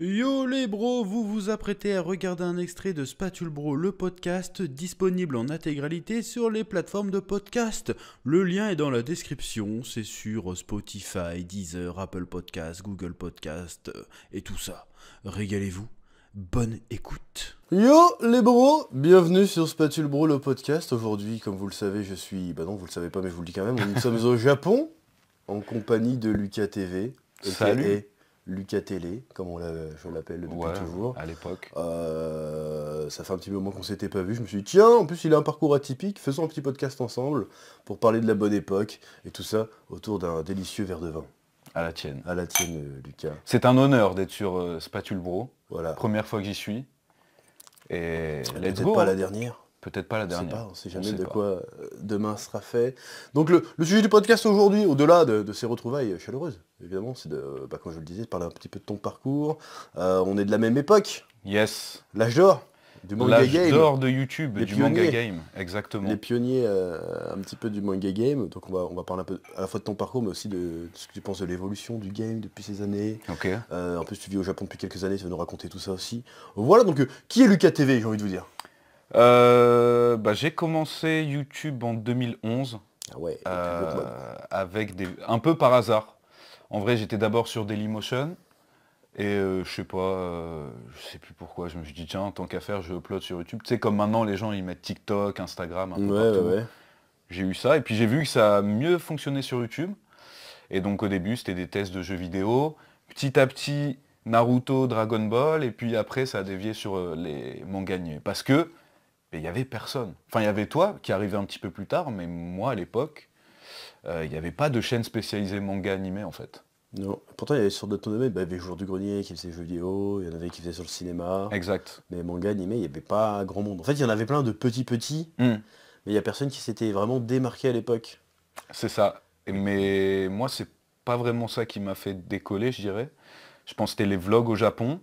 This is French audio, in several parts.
Yo les bros, vous vous apprêtez à regarder un extrait de Spatule Bro, le podcast, disponible en intégralité sur les plateformes de podcast. Le lien est dans la description, c'est sur Spotify, Deezer, Apple Podcast, Google Podcast et tout ça. Régalez-vous, bonne écoute. Yo les bros, bienvenue sur Spatule Bro le podcast. Aujourd'hui, comme vous le savez, je suis... Bah non, vous le savez pas mais je vous le dis quand même, nous sommes au Japon, en compagnie de Lucas TV, Salut. aka Lucas Télé, comme je l'appelle depuis toujours. À l'époque. Ça fait un petit moment qu'on s'était pas vu, je me suis dit tiens, en plus il a un parcours atypique, faisons un petit podcast ensemble pour parler de la bonne époque et tout ça autour d'un délicieux verre de vin. À la tienne. À la tienne Lucas, C'est un honneur d'être sur Spatule Bro. voilà. Première fois que j'y suis. Et let's Peut-être go. pas hein. la dernière. Peut-être pas la dernière. On sait On jamais sait de pas. quoi demain sera fait. Donc le sujet du podcast aujourd'hui, au-delà de ces retrouvailles chaleureuses, évidemment, c'est comme je le disais, de parler un petit peu de ton parcours. On est de la même époque, Yes. l'âge d'or, du manga L'âge game. d'or de YouTube, Les du manga pionniers. game. Exactement. Les pionniers un petit peu du manga game. Donc on va parler un peu à la fois de ton parcours, mais aussi de ce que tu penses de l'évolution du game depuis ces années. Ok. En plus tu vis au Japon depuis quelques années, tu vas nous raconter tout ça aussi. Voilà, donc qui est Lucas TV, j'ai envie de vous dire. J'ai commencé YouTube en 2011 Ah ouais, depuis votre mode. avec un peu par hasard. En vrai, j'étais d'abord sur Dailymotion et je sais plus pourquoi. Je me suis dit tiens, tant qu'à faire, je upload sur YouTube. Tu sais, comme maintenant les gens ils mettent TikTok, Instagram, un peu partout. Ouais. J'ai eu ça et puis j'ai vu que ça a mieux fonctionné sur YouTube. Et donc au début, c'était des tests de jeux vidéo. Petit à petit, Naruto, Dragon Ball et puis après, ça a dévié sur les mangas animés. Parce que il n'y avait personne. Enfin, il y avait toi qui arrivais un petit peu plus tard, mais moi à l'époque, il n'y avait pas de chaîne spécialisée manga animé en fait. Non, pourtant il y avait sur d'autres domaines, il y avait Jour du Grenier qui faisait jeux vidéo, il y en avait qui faisaient sur le cinéma, Exact. mais manga animé, il n'y avait pas grand monde. En fait, il y en avait plein de petits, Hmm, mais il n'y a personne qui s'était vraiment démarqué à l'époque. c'est ça. Mais moi, c'est pas vraiment ça qui m'a fait décoller, je dirais. Je pense que c'était les vlogs au Japon,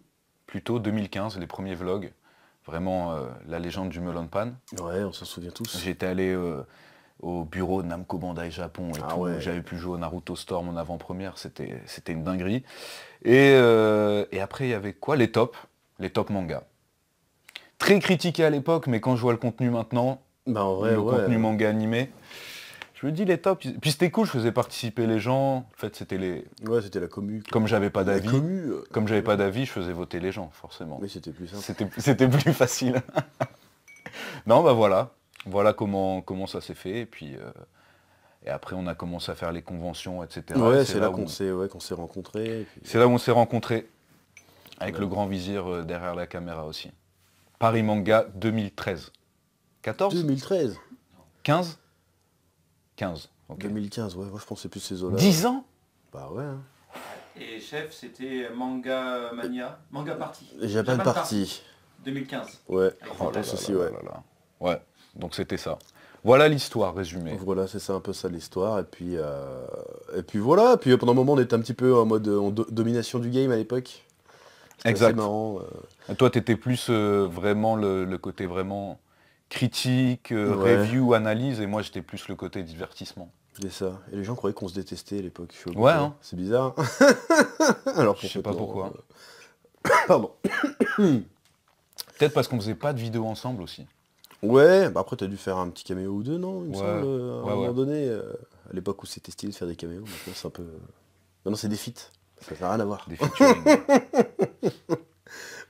plutôt 2015, les premiers vlogs. Vraiment la légende du melon pan. Ouais, on s'en souvient tous. J'étais allé au bureau de Namco Bandai Japon et Ah tout. ouais. J'avais pu jouer au Naruto Storm en avant-première, c'était une dinguerie. Et après, il y avait quoi? Les tops manga. Très critiqué à l'époque, mais quand je vois le contenu maintenant, Bah en vrai, le ouais. contenu manga animé, je me dis les tops. Puis c'était cool, je faisais participer les gens. En fait, c'était les. Ouais, c'était la commu. quoi. Comme j'avais pas La d'avis, commu. comme j'avais pas d'avis, je faisais voter les gens, forcément. Oui, c'était plus simple. C'était plus facile. Non, bah voilà. Voilà comment ça s'est fait. Et après, on a commencé à faire les conventions, etc. Ouais, Et c'est là où- qu'on s'est rencontrés. et puis- C'est là où on s'est rencontrés, avec Ouais. le grand vizir derrière la caméra aussi. Paris Manga 2013. 14 2013, 15 15. Ok. 2015, ouais, moi je pensais plus ces eaux-là. 10 ans Bah ouais. Hein. Et chef, c'était Manga Mania, Manga Party. Japan Party. 2015. Ouais, Avec je Fantasme. pense aussi, ouais. Ouais, donc c'était ça. Voilà l'histoire résumée. Voilà, c'est ça un peu ça l'histoire. Et puis voilà, et puis pendant un moment on était un petit peu en mode domination du game à l'époque. C'était Exact. assez marrant. Toi, t'étais plus vraiment le côté vraiment critique, Ouais. review, analyse, et moi j'étais plus le côté divertissement. C'est ça. Et les gens croyaient qu'on se détestait à l'époque. Je suis au Ouais, courant. hein. C'est bizarre. Alors Je sais pas pourquoi. Pardon. Peut-être parce qu'on faisait pas de vidéos ensemble aussi. Ouais, bah après t'as dû faire un petit caméo ou deux, non? Il me Ouais. semble, à un Ouais, moment ouais. donné, à l'époque où c'était stylé de faire des caméos, maintenant c'est un peu. Maintenant c'est des feats. Ça n'a rien à voir. Des featuring.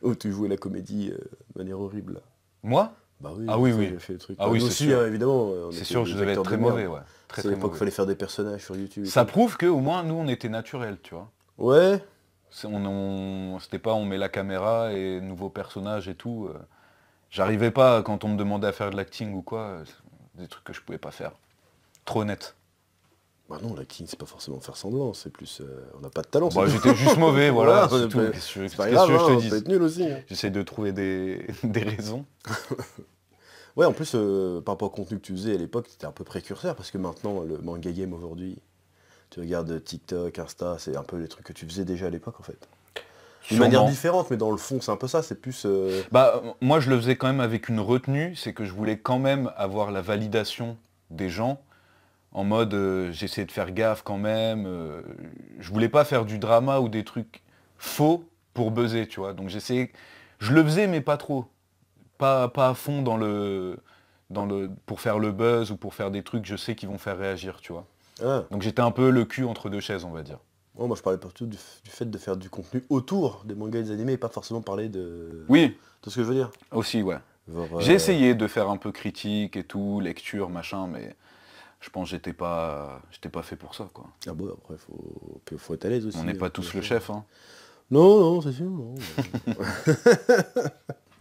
Oh, tu jouais la comédie de manière horrible là. Moi Bah oui, Ah oui, ça, oui. j'ai fait le truc. Ah oui, nous c'est aussi, sûr. hein, évidemment. on C'est était sûr, des je devais être acteurs très de merde. mauvais, ouais. Très C'est très l'époque où il mauvais. fallait faire des personnages sur YouTube. et Ça tout. prouve qu'au moins nous on était naturels, tu vois. Ouais, C'était pas on met la caméra et nouveaux personnages et tout. J'arrivais pas quand on me demandait à faire de l'acting ou quoi, des trucs que je pouvais pas faire. Trop honnête. bah non, l'acting c'est pas forcément faire semblant, c'est plus. On n'a pas de talent. Bon, c'est tout. j'étais juste mauvais, voilà, Voilà, c'est tout. c'est Qu'est-ce pas que grave, je hein, te on peut dise être nul aussi. hein. J'essaie de trouver des raisons. Ouais, en plus, par rapport au contenu que tu faisais à l'époque, c'était un peu précurseur, parce que maintenant, le manga game aujourd'hui, tu regardes TikTok, Insta, c'est un peu les trucs que tu faisais déjà à l'époque en fait. D'une manière Sûrement. différente, mais dans le fond, c'est un peu ça, c'est plus... Bah, moi, je le faisais quand même avec une retenue, c'est que je voulais quand même avoir la validation des gens, en mode, j'essayais de faire gaffe quand même, je voulais pas faire du drama ou des trucs faux pour buzzer, tu vois. Donc j'essayais, je le faisais mais pas trop, pas à fond pour faire le buzz ou pour faire des trucs, je sais qu'ils vont faire réagir, tu vois. Ah. Donc j'étais un peu le cul entre deux chaises, on va dire. Oh, moi je parlais plutôt du fait de faire du contenu autour des mangas et des animés et pas forcément parler de... Oui, Tu vois ce que je veux dire? aussi, ouais. Genre, J'ai essayé de faire un peu critique et tout, lecture, machin, mais je pense que j'étais pas fait pour ça, quoi. Ah bon, après faut être à l'aise aussi. On n'est pas hein, tous faut- le chef, hein. Non, non, c'est sûr, non.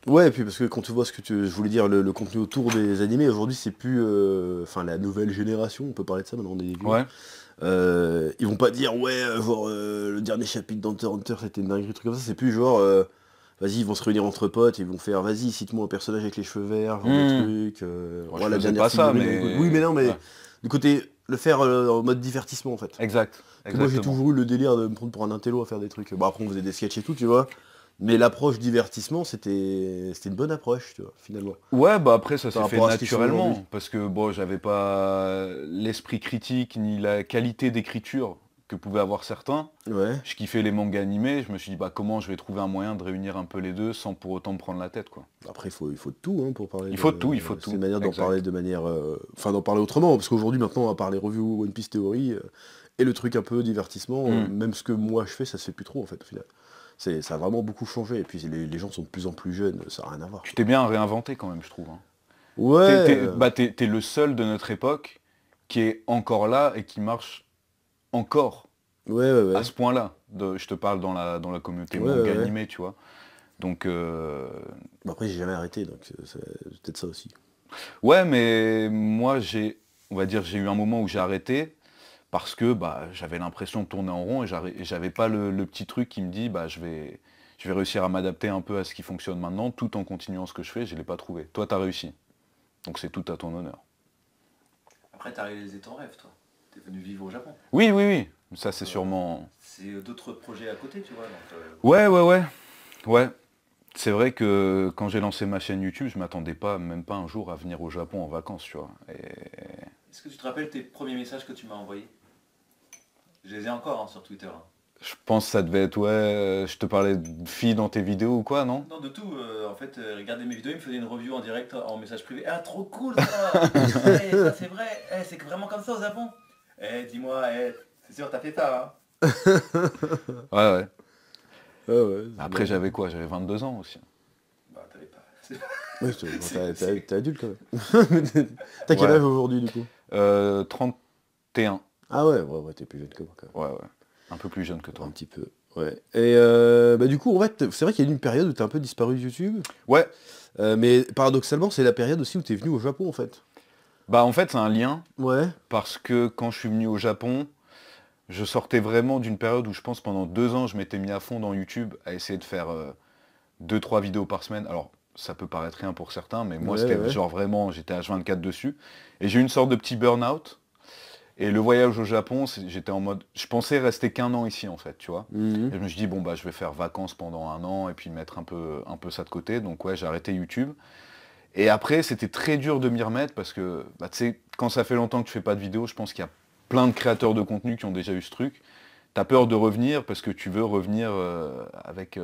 Ouais, et puis parce que quand tu vois je voulais dire, le contenu autour des animés, aujourd'hui c'est plus... Enfin, la nouvelle génération, on peut parler de ça maintenant, des vieux. Ouais. Ils vont pas dire, ouais, genre, le dernier chapitre d'Hunter x Hunter, c'était une dinguerie, truc comme ça. C'est plus genre, vas-y, ils vont se réunir entre potes, ils vont faire, vas-y, cite-moi un personnage avec les cheveux verts, genre des trucs. Moi, Voilà, je faisais la dernière pas ça, figurine, mais... Oui, mais non, mais Ouais. du côté, le faire en mode divertissement, en fait. Exact. Moi, j'ai Exactement. toujours eu le délire de me prendre pour un intello à faire des trucs. Bon, après, on faisait des sketchs et tout, tu vois. Mais l'approche divertissement, c'était une bonne approche, tu vois, finalement. Ouais, bah après ça s'est Par fait rapport à ce qu'ils font naturellement, aujourd'hui. parce que bon, j'avais pas l'esprit critique ni la qualité d'écriture que pouvaient avoir certains. Ouais. Je kiffais les mangas animés, je me suis dit bah comment je vais trouver un moyen de réunir un peu les deux sans pour autant me prendre la tête, quoi. Après, il faut de tout hein, pour parler. Il faut de tout, il faut de C'est tout. une manière d'en Exact. parler de manière. Enfin, d'en parler autrement. Parce qu'aujourd'hui, maintenant, à part les reviews One Piece Theory et le truc un peu divertissement, même ce que moi je fais, ça se fait plus trop, en fait, au final. Ça a vraiment beaucoup changé. Et puis, les gens sont de plus en plus jeunes, ça n'a rien à voir. Tu t'es bien réinventé quand même, je trouve, hein. Ouais. T'es le seul de notre époque qui est encore là et qui marche encore Ouais. à ce point-là. Je te parle dans la communauté Ouais, manga ouais. animé, tu vois. Donc Bon, après, j'ai jamais arrêté, donc c'est peut-être ça aussi. ouais, mais moi on va dire, j'ai eu un moment où j'ai arrêté parce que bah, j'avais l'impression de tourner en rond et j'avais pas le petit truc qui me dit bah, je vais réussir à m'adapter un peu à ce qui fonctionne maintenant tout en continuant ce que je fais, je l'ai pas trouvé. Toi, tu as réussi. Donc c'est tout à ton honneur. Après, t'as réalisé ton rêve, toi. T'es venu vivre au Japon. Oui, oui, oui. Ça, c'est sûrement... C'est d'autres projets à côté, tu vois. Donc, Ouais. C'est vrai que quand j'ai lancé ma chaîne YouTube, je m'attendais pas, même pas un jour, à venir au Japon en vacances, tu vois. est-ce que tu te rappelles tes premiers messages que tu m'as envoyés? Je les ai encore hein, sur Twitter. Hein. Je pense que ça devait être, je te parlais de filles dans tes vidéos ou quoi, non? Non, de tout. En fait, regardez mes vidéos, il me faisait une review en direct, en message privé. Ah, trop cool ça Eh, ça c'est vrai. C'est vraiment comme ça au Japon. Dis-moi, c'est sûr, t'as fait ça. Hein. Ouais. Ouais. Après, j'avais quoi? J'avais 22 ans aussi. Bah, t'avais pas. Ouais, t'es adulte quand même. T'as quel Ouais. âge aujourd'hui, du coup? 31. Ah ouais, t'es plus jeune que moi, quand même. Ouais. Un peu plus jeune que toi. Un petit peu. Ouais. Et bah du coup, en fait, c'est vrai qu'il y a eu une période où t'es un peu disparu de YouTube. Ouais. Mais paradoxalement, c'est la période aussi où t'es venu au Japon, en fait. Bah en fait, c'est un lien, Ouais. parce que quand je suis venu au Japon, je sortais vraiment d'une période où je pense pendant 2 ans, je m'étais mis à fond dans YouTube à essayer de faire 2-3 vidéos par semaine. Alors, ça peut paraître rien pour certains, mais moi, c'était Ouais. genre vraiment, j'étais H24 dessus. Et j'ai eu une sorte de petit burn-out. Et le voyage au Japon, j'étais en mode... Je pensais rester qu'un an ici, en fait, tu vois. Mhm. Et je me suis dit, bon, bah, je vais faire vacances pendant un an et puis mettre un peu ça de côté. Donc, ouais, j'ai arrêté YouTube. Et après, c'était très dur de m'y remettre parce que, bah, tu sais, quand ça fait longtemps que tu fais pas de vidéo, je pense qu'il y a plein de créateurs de contenu qui ont déjà eu ce truc. T'as peur de revenir parce que tu veux revenir avec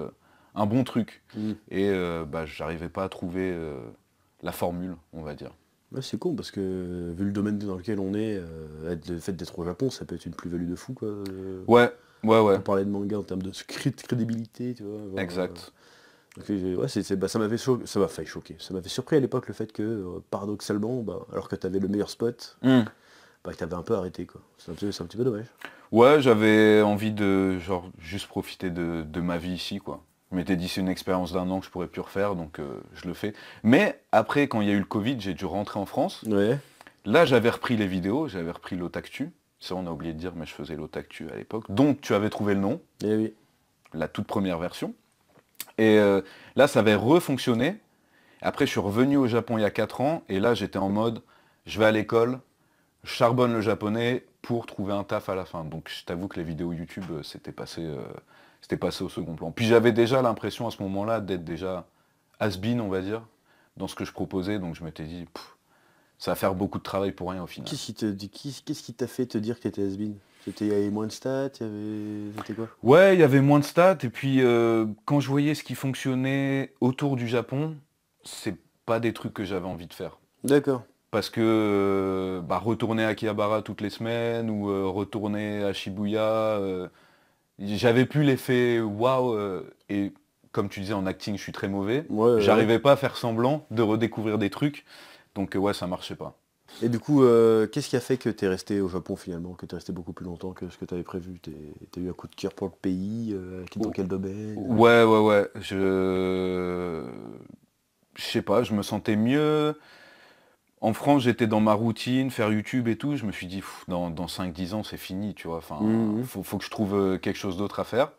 un bon truc. Mhm. Et bah, j'arrivais pas à trouver la formule, on va dire. Ouais, c'est con parce que vu le domaine dans lequel on est, le fait d'être au Japon, ça peut être une plus-value de fou, quoi. Ouais. Pour parler de manga en termes de crédibilité, tu vois. Exact. Donc, ouais, ça m'avait fait choquer. Ça m'avait surpris à l'époque le fait que, paradoxalement, bah, alors que t'avais le meilleur spot, bah, que t'avais un peu arrêté, quoi. C'est un petit peu dommage. Ouais, j'avais envie de genre juste profiter de ma vie ici, quoi. Je m'étais dit c'est une expérience d'un an que je pourrais plus refaire, donc je le fais. Mais après, quand il y a eu le Covid, j'ai dû rentrer en France. Ouais. Là, j'avais repris les vidéos, j'avais repris l'Otaktu. Ça, on a oublié de dire, mais je faisais l'Otaktu à l'époque. Donc, tu avais trouvé le nom, Eh oui. la toute première version. Et là, ça avait refonctionné. Après, je suis revenu au Japon il y a 4 ans, et là, j'étais en mode, je vais à l'école, je charbonne le japonais pour trouver un taf à la fin. Donc, je t'avoue que les vidéos YouTube, c'était passé au second plan. Puis j'avais déjà l'impression à ce moment-là d'être déjà has-been, on va dire, dans ce que je proposais. Donc, je m'étais dit, ça va faire beaucoup de travail pour rien au final. Qu'est-ce qui t'a fait te dire que t'étais has-been? Il y avait moins de stats, c'était quoi? Ouais, il y avait moins de stats, et puis quand je voyais ce qui fonctionnait autour du Japon, c'est pas des trucs que j'avais envie de faire. D'accord. Parce que retourner à Akihabara toutes les semaines, ou retourner à Shibuya, j'avais plus l'effet waouh, et comme tu disais, en acting, je suis très mauvais. Ouais, J'arrivais pas à faire semblant de redécouvrir des trucs, donc ouais, ça marchait pas. Et du coup, qu'est-ce qui a fait que t'es resté au Japon finalement, que t'es resté beaucoup plus longtemps que ce que t'avais prévu? T'as eu un coup de cœur pour le pays, dans quel domaine? Ouais. Je sais pas, je me sentais mieux. En France, j'étais dans ma routine, faire YouTube et tout. Je me suis dit, dans 5-10 ans, c'est fini, tu vois. Enfin, faut que je trouve quelque chose d'autre à faire.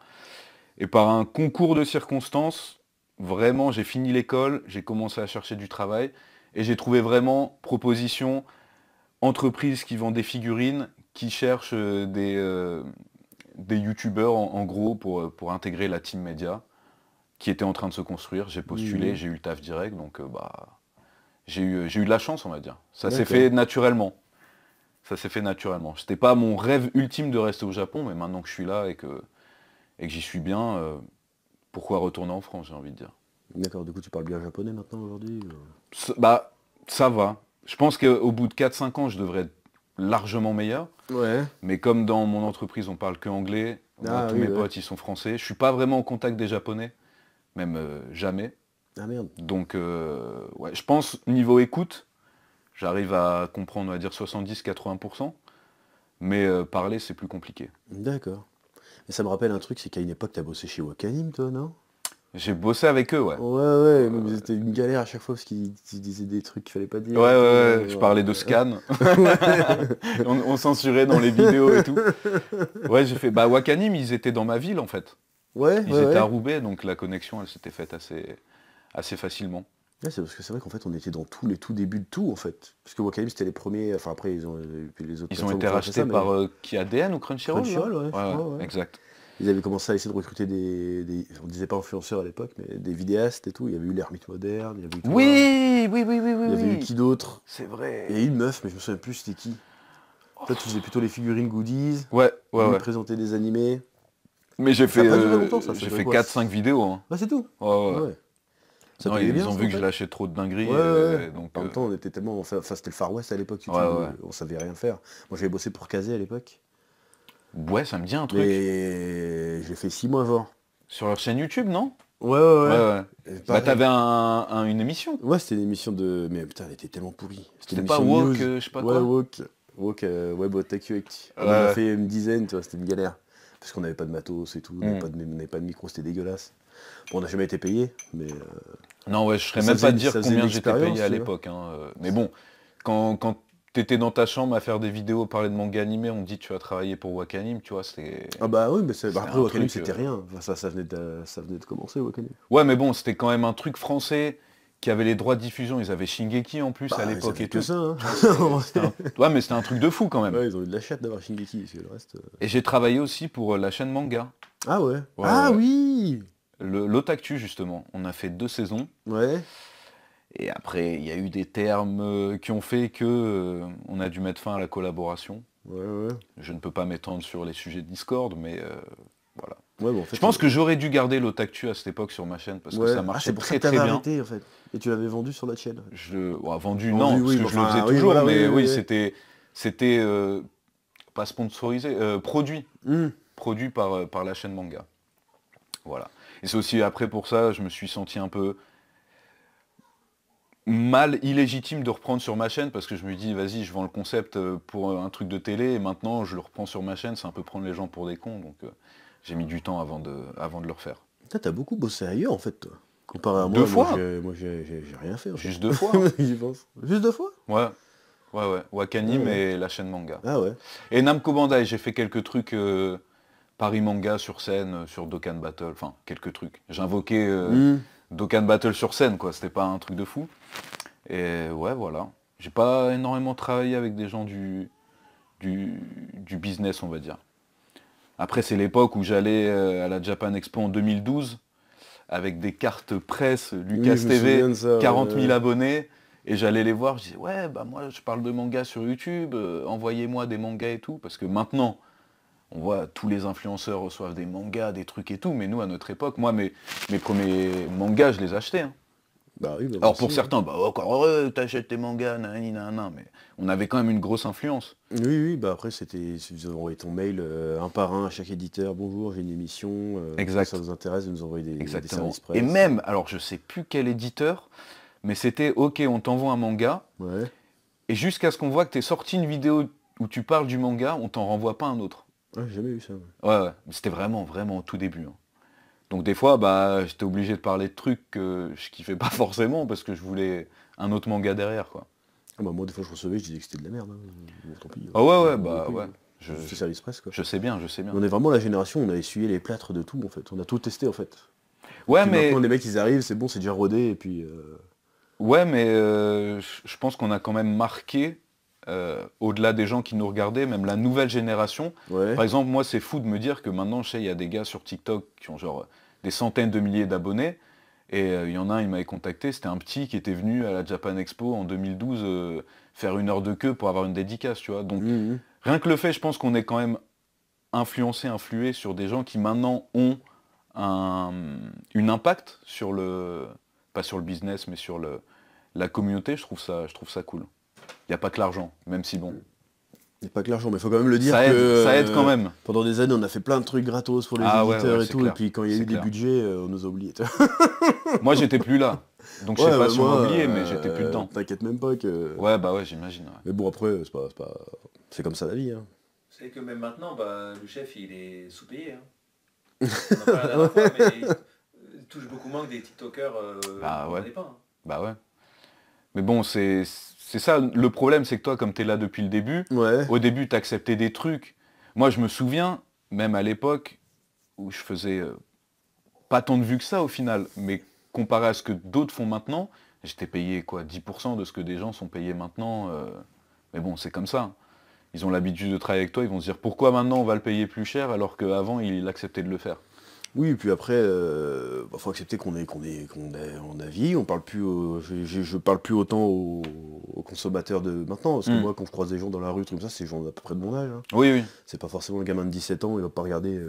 Et par un concours de circonstances, vraiment, j'ai fini l'école, j'ai commencé à chercher du travail. Et j'ai trouvé vraiment proposition, entreprise qui vend des figurines, qui cherchent des youtubeurs en gros pour intégrer la team média, qui était en train de se construire. J'ai postulé, j'ai eu le taf direct, donc j'ai eu de la chance, on va dire. Ça s'est fait naturellement. C'était pas mon rêve ultime de rester au Japon, mais maintenant que je suis là et que j'y suis bien, pourquoi retourner en France, j'ai envie de dire. D'accord, du coup tu parles bien japonais maintenant aujourd'hui? Ça va. Je pense qu'au bout de 4-5 ans, je devrais être largement meilleur. Ouais. Mais comme dans mon entreprise, on parle que anglais, moi, tous mes potes, ils sont français. Je suis pas vraiment en contact des Japonais, même jamais. Ah merde. Donc, ouais, je pense, niveau écoute, j'arrive à comprendre, on va dire, 70-80%. Mais parler, c'est plus compliqué. D'accord. Mais ça me rappelle un truc, c'est qu'à une époque, t'as bossé chez Wakanim, toi, non? J'ai bossé avec eux, ouais. Ouais, mais c'était une galère à chaque fois parce qu'ils disaient des trucs qu'il fallait pas dire. Ouais, je parlais de scan. on censurait dans les vidéos et tout. Ouais, j'ai fait... Wakanim, ils étaient dans ma ville, en fait. Ouais, Ils étaient à Roubaix, donc la connexion, elle s'était faite assez facilement. Ouais, c'est parce que c'est vrai qu'en fait, on était dans tous les tout débuts de tout, en fait. Parce que Wakanim, c'était les premiers... Enfin, après, ils ont puis les autres... Ils ont été rachetés par qui, ADN ou Crunchyroll? Crunchyroll, ouais, exact. Ils avaient commencé à essayer de recruter on disait pas influenceurs à l'époque, mais des vidéastes et tout. Il y avait eu l'ermite moderne, il y avait eu toi, Oui. il y avait eu qui d'autre? C'est vrai. Il y a eu une meuf, mais je me souviens plus c'était qui. Toi, tu faisais plutôt les figurines goodies. Ouais. Présenter des animés. Mais j'ai fait, Ça a pas duré longtemps, ça. j'ai fait 4-5 vidéos. Hein. Bah c'est tout. Ouais. Ça non, payait ils bien, ont ça, vu en que je fait. lâchais trop de dingueries. Donc, en même temps, on était tellement... Enfin, c'était le Far West à l'époque, on savait rien faire. Moi, j'avais bossé pour Kazé à l'époque. Ouais, ça me dit un truc. Mais j'ai fait 6 mois avant. Sur leur chaîne YouTube, non? Ouais. T'avais une émission. Ouais, c'était une émission de... Mais putain, elle était tellement pourrie. C'était pas Walk, je sais pas quoi. Walk, Web Tech UX. On en a fait une dizaine, tu vois, c'était une galère. Parce qu'on n'avait pas de matos et tout, on n'avait pas de micro, c'était dégueulasse. Bon, on n'a jamais été payé, mais... Non, ouais, je serais même pas de dire combien j'étais payé à l'époque. Mais bon, quand t'étais dans ta chambre à faire des vidéos, parler de manga animé, on te dit tu vas travailler pour Wakanim, tu vois, c'était... Ah bah oui, mais après Wakanim c'était rien, enfin, ça venait de commencer Wakanim. Ouais, mais bon, c'était quand même un truc français qui avait les droits de diffusion, ils avaient Shingeki en plus à l'époque et tout. Que ça, hein. Ouais, mais c'était un truc de fou quand même. Ouais, ils ont eu de la chatte d'avoir Shingeki, parce que le reste... Et j'ai travaillé aussi pour la chaîne Manga. Ah ouais. Oui. L'Otaktu justement, on a fait 2 saisons. Ouais. Et après, il y a eu des termes qui ont fait que on a dû mettre fin à la collaboration. Ouais. Je ne peux pas m'étendre sur les sujets de Discord, mais voilà. Ouais, bon, en fait, je pense que j'aurais dû garder l'Otaktu à cette époque sur ma chaîne, parce que ça marchait très très bien. Arrêté, en fait. Et tu l'avais vendu sur la chaîne. Vendu, non, parce que je le faisais toujours, mais oui, c'était pas sponsorisé, produit. Produit par la chaîne Manga. Voilà. Et c'est aussi après pour ça, je me suis senti un peu mal illégitime de reprendre sur ma chaîne, parce que je me dis vas-y, je vends le concept pour un truc de télé et maintenant je le reprends sur ma chaîne, c'est un peu prendre les gens pour des cons, donc j'ai mis du temps avant de le refaire. T'as beaucoup bossé ailleurs en fait, toi. Comparé à moi, 2 fois. Moi j'ai rien fait. Juste 2 fois. J'y pense. Juste 2 fois. Ouais. Wakanim et la chaîne Manga. Ah ouais. Et Namco Bandai, j'ai fait quelques trucs Paris Manga sur scène, sur Dokkan Battle, enfin quelques trucs. J'invoquais Dokkan Battle sur scène, quoi, c'était pas un truc de fou. Et ouais, voilà. J'ai pas énormément travaillé avec des gens du business, on va dire. Après, c'est l'époque où j'allais à la Japan Expo en 2012, avec des cartes presse, Lucas TV, 40 000 abonnés, Et j'allais les voir, je disais, ouais, bah moi je parle de manga sur YouTube, envoyez-moi des mangas et tout, parce que maintenant, on voit tous les influenceurs reçoivent des mangas, des trucs et tout, mais nous à notre époque, moi mes premiers mangas, je les achetais. Hein. Bah oui, bah Alors moi pour aussi, certains, bah encore heureux, t'achètes tes mangas, nanani, nanana, mais on avait quand même une grosse influence. Oui, oui, bah après c'était, ils ont envoyé ton mail un par un à chaque éditeur. Bonjour, j'ai une émission. Exact. Ça vous intéresse de nous envoyer des Exactement. services presse. Et même, alors je sais plus quel éditeur, mais c'était ok, on t'envoie un manga, Ouais. et jusqu'à ce qu'on voit que t'es sorti une vidéo où tu parles du manga, on t'en renvoie pas un autre. Ouais, j'ai jamais eu ça. Ouais, ouais. C'était vraiment, vraiment au tout début. Hein. Donc des fois, bah, j'étais obligé de parler de trucs que je kiffais pas forcément parce que je voulais un autre manga derrière, quoi. Ah bah moi des fois je recevais, je disais que c'était de la merde. Hein. Bon, tant pis. Ah ouais, ouais, On bah couille, ouais. hein. Je, C'est service presse quoi. je sais bien, je sais bien. On est vraiment la génération où on a essuyé les plâtres de tout en fait. On a tout testé en fait. Ouais, Puis mais, maintenant les mecs ils arrivent, c'est bon, c'est déjà rodé et puis. je pense qu'on a quand même marqué, au-delà des gens qui nous regardaient, même la nouvelle génération. Ouais. Par exemple, moi, c'est fou de me dire que maintenant, je sais, il y a des gars sur TikTok qui ont genre des centaines de milliers d'abonnés. Et il y en a un, il m'avait contacté, c'était un petit qui était venu à la Japan Expo en 2012 faire 1 heure de queue pour avoir une dédicace, tu vois. Donc, Mhm. rien que le fait, je pense qu'on est quand même influé sur des gens qui maintenant ont une impact sur le, pas sur le business, mais sur la communauté, je trouve ça cool. Il n'y a pas que l'argent, même si bon, Il n'y a pas que l'argent, mais il faut quand même le dire ça aide, que ça aide quand même. pendant des années on a fait plein de trucs gratos pour les Ah ouais, éditeurs ouais, et c'est tout, clair. et puis quand il y a C'est eu des clair. budgets, on nous a oubliés. Moi, j'étais plus là. Donc je sais Ouais, pas bah, si on moi, m'a oublié, mais j'étais plus dedans. T'inquiète même pas que. Ouais, bah ouais, j'imagine. Ouais. Mais bon après, c'est comme ça la vie. Hein. C'est que même maintenant, bah, le chef, il est sous-payé. Hein. On en parlait la dernière fois, mais il touche beaucoup moins que des TikTokers Ah on ouais. connaît pas. Hein. Bah ouais. Mais bon, c'est ça, le problème, c'est que toi, comme t'es là depuis le début, Ouais. au début, t'acceptais des trucs. Moi, je me souviens, même à l'époque, où je faisais pas tant de vues que ça au final, mais comparé à ce que d'autres font maintenant, j'étais payé quoi, 10% de ce que des gens sont payés maintenant. Mais bon, c'est comme ça. Ils ont l'habitude de travailler avec toi, ils vont se dire pourquoi maintenant on va le payer plus cher alors qu'avant il acceptait de le faire. Oui, et puis après, faut accepter qu'on a vieilli, on parle plus je parle plus autant aux consommateurs de maintenant, parce que moi quand je croise des gens dans la rue, trucs comme ça, c'est des gens à peu près de mon âge. Hein. Oui, oui. C'est pas forcément le gamin de 17 ans, il va pas regarder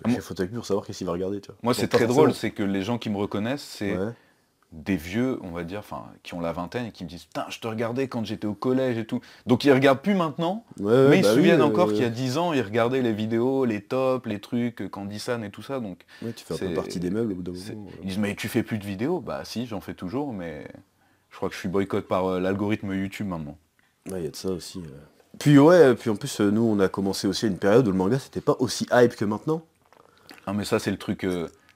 moi- Chef Photographe pour savoir qu'est-ce qu'il va regarder. Tu vois. Moi Donc, c'est pas très forcément. drôle, c'est que les gens qui me reconnaissent, c'est Ouais. des vieux, on va dire, enfin, qui ont la vingtaine et qui me disent putain, je te regardais quand j'étais au collège et tout. Donc ils regardent plus maintenant, Ouais, mais ils bah se oui, souviennent encore qu'il y a 10 ans, ils regardaient les vidéos, les tops, les trucs, Candysan et tout ça. Donc ouais, tu fais un c'est- peu partie des meubles au bout d'un c'est- moment. ils disent mais tu fais plus de vidéos? Bah si, j'en fais toujours, mais je crois que je suis boycott par l'algorithme YouTube maintenant. Ouais, il y a de ça aussi. Puis ouais, puis en plus, nous on a commencé aussi à une période où le manga c'était pas aussi hype que maintenant. Ah mais ça c'est le truc,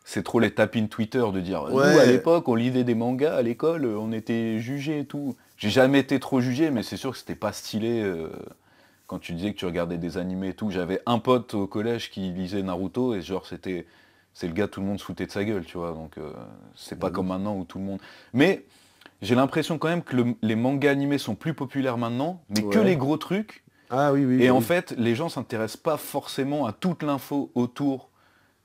c'est trop les tapines Twitter de dire Ouais. nous à l'époque on lisait des mangas à l'école, on était jugés et tout. J'ai jamais été trop jugé, mais c'est sûr que c'était pas stylé quand tu disais que tu regardais des animés et tout. J'avais un pote au collège qui lisait Naruto et genre c'est le gars, tout le monde se foutait de sa gueule, tu vois. Donc c'est pas Ouais. comme maintenant où tout le monde. Mais j'ai l'impression quand même que les mangas animés sont plus populaires maintenant, mais que Ouais. les gros trucs. Ah oui, oui. Et bah en oui. fait, les gens s'intéressent pas forcément à toute l'info autour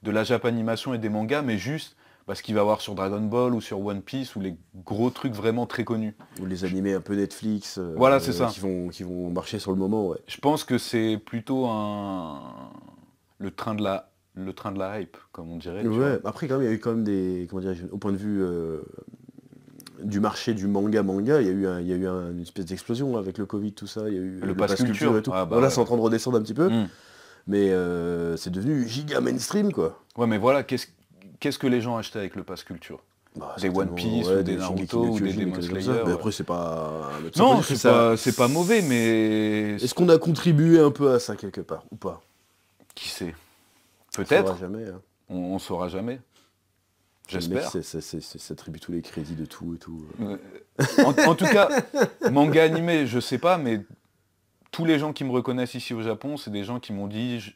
de la Japanimation et des mangas, mais juste parce qu'il va y avoir sur Dragon Ball ou sur One Piece ou les gros trucs vraiment très connus. Ou les animés un peu Netflix. Voilà, c'est ça. Qui vont marcher sur le moment, ouais. Je pense que c'est plutôt le train de la hype, comme on dirait. tu vois. Ouais, après quand même, il y a eu quand même des, comment dirais-je, au point de vue du marché du manga, il y a eu une espèce d'explosion avec le Covid, tout ça, il y a eu Le pass culture et tout. Ah, bah Voilà, ouais. c'est en train de redescendre un petit peu, Mm. mais c'est devenu giga mainstream, quoi. Ouais, mais voilà, qu'est-ce que les gens achetaient avec le pass culture? Bah, Des One certainement, Piece ouais, ou des Shingeki Naruto no ou des Kyojin, Demon conneries comme Slayer, ça. Mais ouais. après, c'est pas... Non, c'est ça. c'est pas mauvais, mais Est-ce qu'on a contribué un peu à ça quelque part, ou pas? qui sait? On Peut-être, saura jamais, hein. on saura jamais. Le mec, J'espère. s'attribue tous les crédits de tout et tout. En tout cas, manga animé, je sais pas, mais tous les gens qui me reconnaissent ici au Japon, c'est des gens qui m'ont dit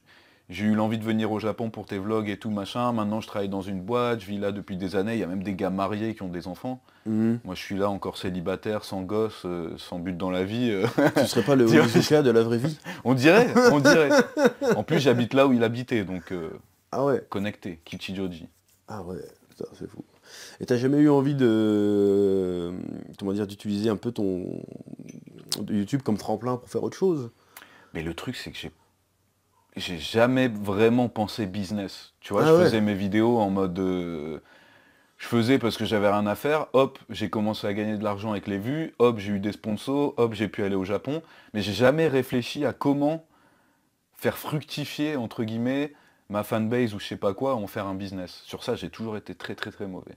j'ai eu l'envie de venir au Japon pour tes vlogs et tout machin, maintenant je travaille dans une boîte, je vis là depuis des années, il y a même des gars mariés qui ont des enfants. Mhm. Moi je suis là encore célibataire, sans gosse, sans but dans la vie. Tu serais pas le Dis- Onizuka de la vraie vie? On dirait. En plus j'habite là où il habitait, donc Ah ouais. connecté, Kichijoji. Ah ouais, putain, c'est fou. Et t'as jamais eu envie de, comment dire, d'utiliser un peu ton YouTube comme tremplin pour faire autre chose? Mais le truc, c'est que j'ai jamais vraiment pensé business. Tu vois, Ah je ouais. faisais mes vidéos en mode... je faisais parce que j'avais rien à faire, hop, j'ai commencé à gagner de l'argent avec les vues, hop, j'ai eu des sponsors, hop, j'ai pu aller au Japon. Mais j'ai jamais réfléchi à comment faire fructifier, entre guillemets, ma fanbase ou je sais pas quoi, en faire un business. Sur ça, j'ai toujours été très très très mauvais.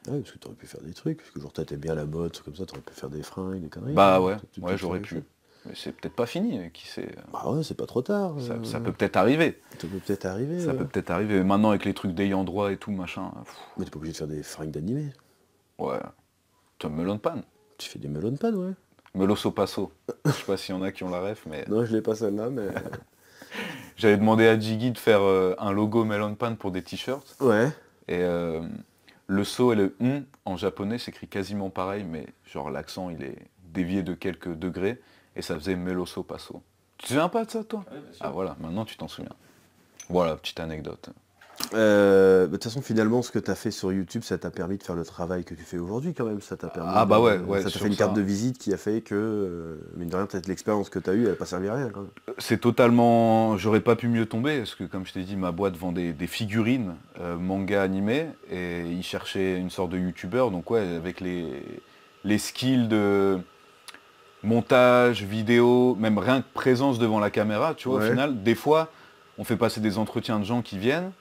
Ah ouais, parce que t'aurais pu faire des trucs, parce que genre t'étais bien la mode, trucs comme ça, t'aurais pu faire des fringues, des conneries. Bah hein. ouais, Tu ouais, peux j'aurais faire pu. ça. Mais c'est peut-être pas fini, qui sait. Bah ouais, c'est pas trop tard. Ça peut peut-être arriver. Ça peut peut-être arriver. Ça ouais. peut peut-être arriver. Maintenant, avec les trucs d'ayant droit et tout, machin. Mais t'es pas obligé de faire des fringues d'animé. Ouais. Tu melon pan. Tu fais des melon pan, ouais. Meloso passo. Je sais pas s'il y en a qui ont la ref, mais... Non, je l'ai pas celle-là, mais... J'avais demandé à Jiggy de faire un logo melon pan pour des t-shirts. ouais. Et le so et le en japonais s'écrit quasiment pareil, mais genre l'accent il est dévié de quelques degrés et ça faisait meloso passo. Tu te souviens pas de ça toi? Ouais, bien sûr. Ah voilà, maintenant tu t'en souviens. Voilà, petite anecdote. De toute façon, finalement, ce que t'as fait sur YouTube, ça t'a permis de faire le travail que tu fais aujourd'hui, quand même. Ça t'a permis. Ah bah ouais, Ça t'a sur fait une ça. carte de visite qui a fait que, mine de rien, peut-être l'expérience que t'as eue, elle a pas servi à rien, quand même. C'est totalement... J'aurais pas pu mieux tomber, parce que comme je t'ai dit, ma boîte vend des figurines manga animés, et ils cherchaient une sorte de youtubeur, donc ouais, avec les skills de montage, vidéo, même rien que présence devant la caméra, tu vois, Ouais. au final, des fois, on fait passer des entretiens de gens qui viennent,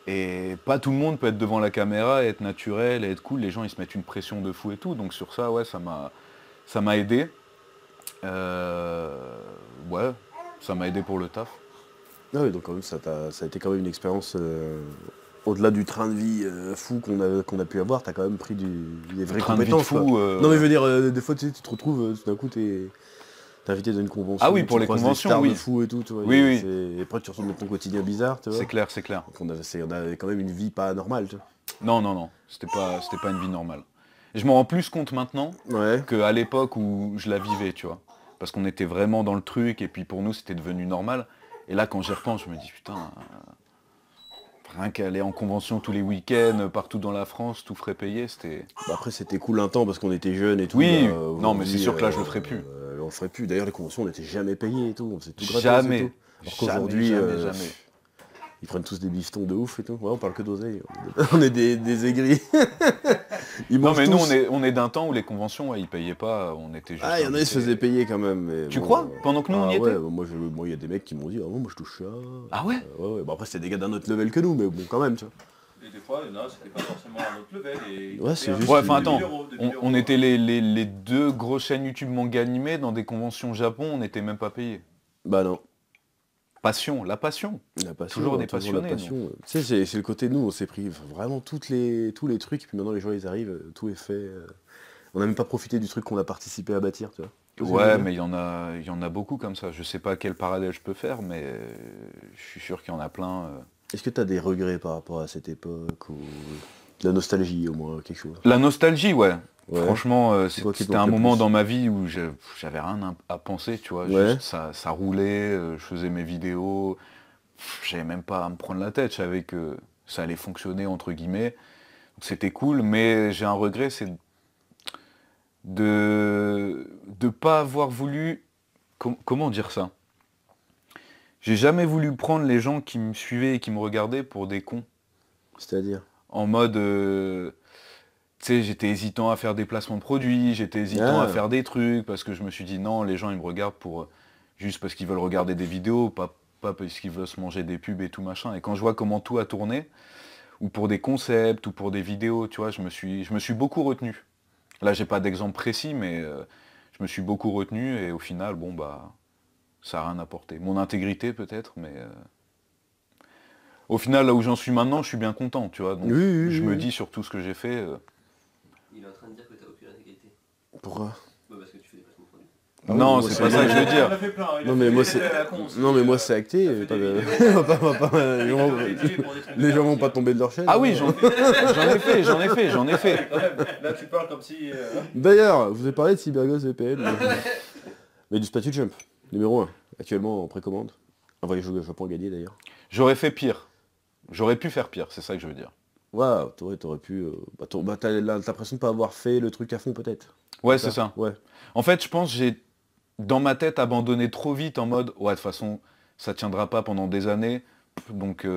et pas tout le monde peut être devant la caméra, et être naturel, et être cool, les gens ils se mettent une pression de fou et tout, donc sur ça, ouais, ça m'a aidé. Ouais, ça m'a aidé pour le taf. Ah oui, donc quand même, ça a été quand même une expérience, au-delà du train de vie fou qu'on a pu avoir, t'as quand même pris des vraies Train de vie de compétences, quoi. fou, Non mais je veux dire, des fois tu sais, tu te retrouves, tout d'un coup t'es invité dans une convention, Ah oui, pour tu les croises conventions, des stars oui. de fou et tout, tu vois. Oui, oui. Et après tu retournes dans ton quotidien bizarre, tu vois. C'est clair, c'est clair. Donc on avait quand même une vie pas normale, tu vois. Non, c'était pas une vie normale. Et je m'en rends plus compte maintenant Ouais. qu'à l'époque où je la vivais, tu vois. Parce qu'on était vraiment dans le truc, et puis pour nous c'était devenu normal. Et là quand j'y repense, je me dis putain, rien qu'aller en convention tous les week-ends, partout dans la France, tout frais payé, c'était... Bah après c'était cool un temps parce qu'on était jeunes et tout. Oui, bah, non, mais c'est aujourd'hui, sûr que là, je le ferai plus. On le ferait plus. D'ailleurs les conventions on n'était jamais payés et tout, on faisait tout gratos Jamais. et tout. Alors qu'aujourd'hui, Jamais. ils prennent tous des bifetons de ouf et tout. Ouais, on parle que d'oseille. On est des aigris. Ils Non mangent mais nous tous. on est d'un temps où les conventions, ouais, ils payaient pas, on était juste... Ah, il y en a qui se invités. faisaient payer quand même. Mais Tu bon, crois Pendant que nous, on y ouais, était bah, moi il y a des mecs qui m'ont dit, ah bon, moi je touche ça. Ah ouais Ouais. Bon après c'était des gars d'un autre level que nous, mais bon quand même, tu vois. Et des fois, non, c'était pas forcément un autre level. Et Ouais, c'est un- juste Ouais, que- enfin attends, 2000 euros, 2000 on euros. était les deux grosses chaînes YouTube manga animées dans des conventions Japon, on n'était même pas payés. Bah non. Passion, la passion. La passion, Toujours des la passionnés, passion. Tu sais, c'est le côté de nous, on s'est pris vraiment tous les trucs, et puis maintenant les gens ils arrivent, tout est fait. On n'a même pas profité du truc qu'on a participé à bâtir, tu vois. Tu vois ce que je veux Ouais, dire mais il y en a beaucoup comme ça. Je sais pas quel parallèle je peux faire, mais je suis sûr qu'il y en a plein. Est-ce que tu as des regrets par rapport à cette époque, ou de la nostalgie au moins, quelque chose? La nostalgie, ouais. Ouais. Franchement, C'est quoi qui te c'était manque un le moment plus dans ma vie où j'avais rien à penser, tu vois. Ouais. Juste, ça roulait, je faisais mes vidéos, j'avais même pas à me prendre la tête, je savais que ça allait fonctionner, entre guillemets. Donc, c'était cool, mais j'ai un regret, c'est de pas avoir voulu... comment dire ça? J'ai jamais voulu prendre les gens qui me suivaient et qui me regardaient pour des cons. C'est-à-dire? En mode... tu sais, j'étais hésitant à faire des placements de produits, j'étais hésitant Ah. à faire des trucs, parce que je me suis dit non, les gens ils me regardent pour juste parce qu'ils veulent regarder des vidéos, pas parce qu'ils veulent se manger des pubs et tout machin. Et quand je vois comment tout a tourné, ou pour des concepts, ou pour des vidéos, tu vois, je me suis beaucoup retenu. Là j'ai pas d'exemple précis, mais je me suis beaucoup retenu, et au final, bon bah, ça a rien apporté. Mon intégrité peut-être, mais... au final, là où j'en suis maintenant, je suis bien content, tu vois. Donc, Oui, je me oui. dis sur tout ce que j'ai fait... Il est en train de dire que t'as aucune intégrité. Pourquoi? Bah parce que tu fais des placements de produits. Ah non, oui, c'est moi, pas ça que je veux Il dire. en a fait plein, il a Non, mais fait moi, des- c'est- la con aussi, Non mais moi c'est acté, il a fait pas des de- vidéos. on va pas- les gens- les gens vont pas tomber de leur chaise. Ah oui, hein. j'en ai fait. Là, tu parles comme si... D'ailleurs, vous avez parlé de CyberGhost VPN, mais du Spatule Jump, numéro 1, actuellement en précommande. Un voyage au Japon à gagner d'ailleurs. J'aurais fait pire. J'aurais pu faire pire, c'est ça que je veux dire. Ouais, t'aurais pu... t'as l'impression de pas avoir fait le truc à fond, peut-être. Ouais, c'est ça. Ouais. En fait, je pense que j'ai, dans ma tête, abandonné trop vite en mode, ouais, de toute façon, ça tiendra pas pendant des années, donc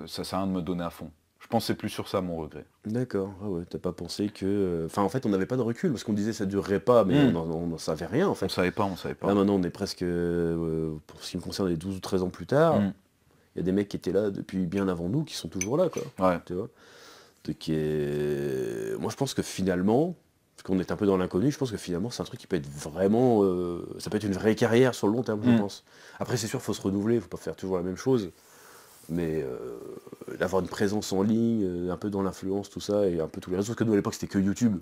ça sert à rien de me donner à fond. Je pense que c'est plus sur ça mon regret. D'accord, ah ouais, t'as pas pensé que... Enfin, en fait, on n'avait pas de recul, parce qu'on disait ça durerait pas, mais on n'en savait rien, en On fait. savait pas, on savait pas. Là, maintenant, on est presque, pour ce qui me concerne, les 12 ou 13 ans plus tard. Mm. Il y a des mecs qui étaient là depuis bien avant nous, qui sont toujours là, quoi. Ouais. Tu vois. Moi, je pense que finalement, parce qu'on est un peu dans l'inconnu, je pense que finalement, c'est un truc qui peut être vraiment... ça peut être une vraie carrière sur le long terme, je pense. Après, c'est sûr, il faut se renouveler, il faut pas faire toujours la même chose. Mais d'avoir une présence en ligne, un peu dans l'influence, tout ça, et un peu tous les réseaux, parce que nous, à l'époque, c'était que YouTube.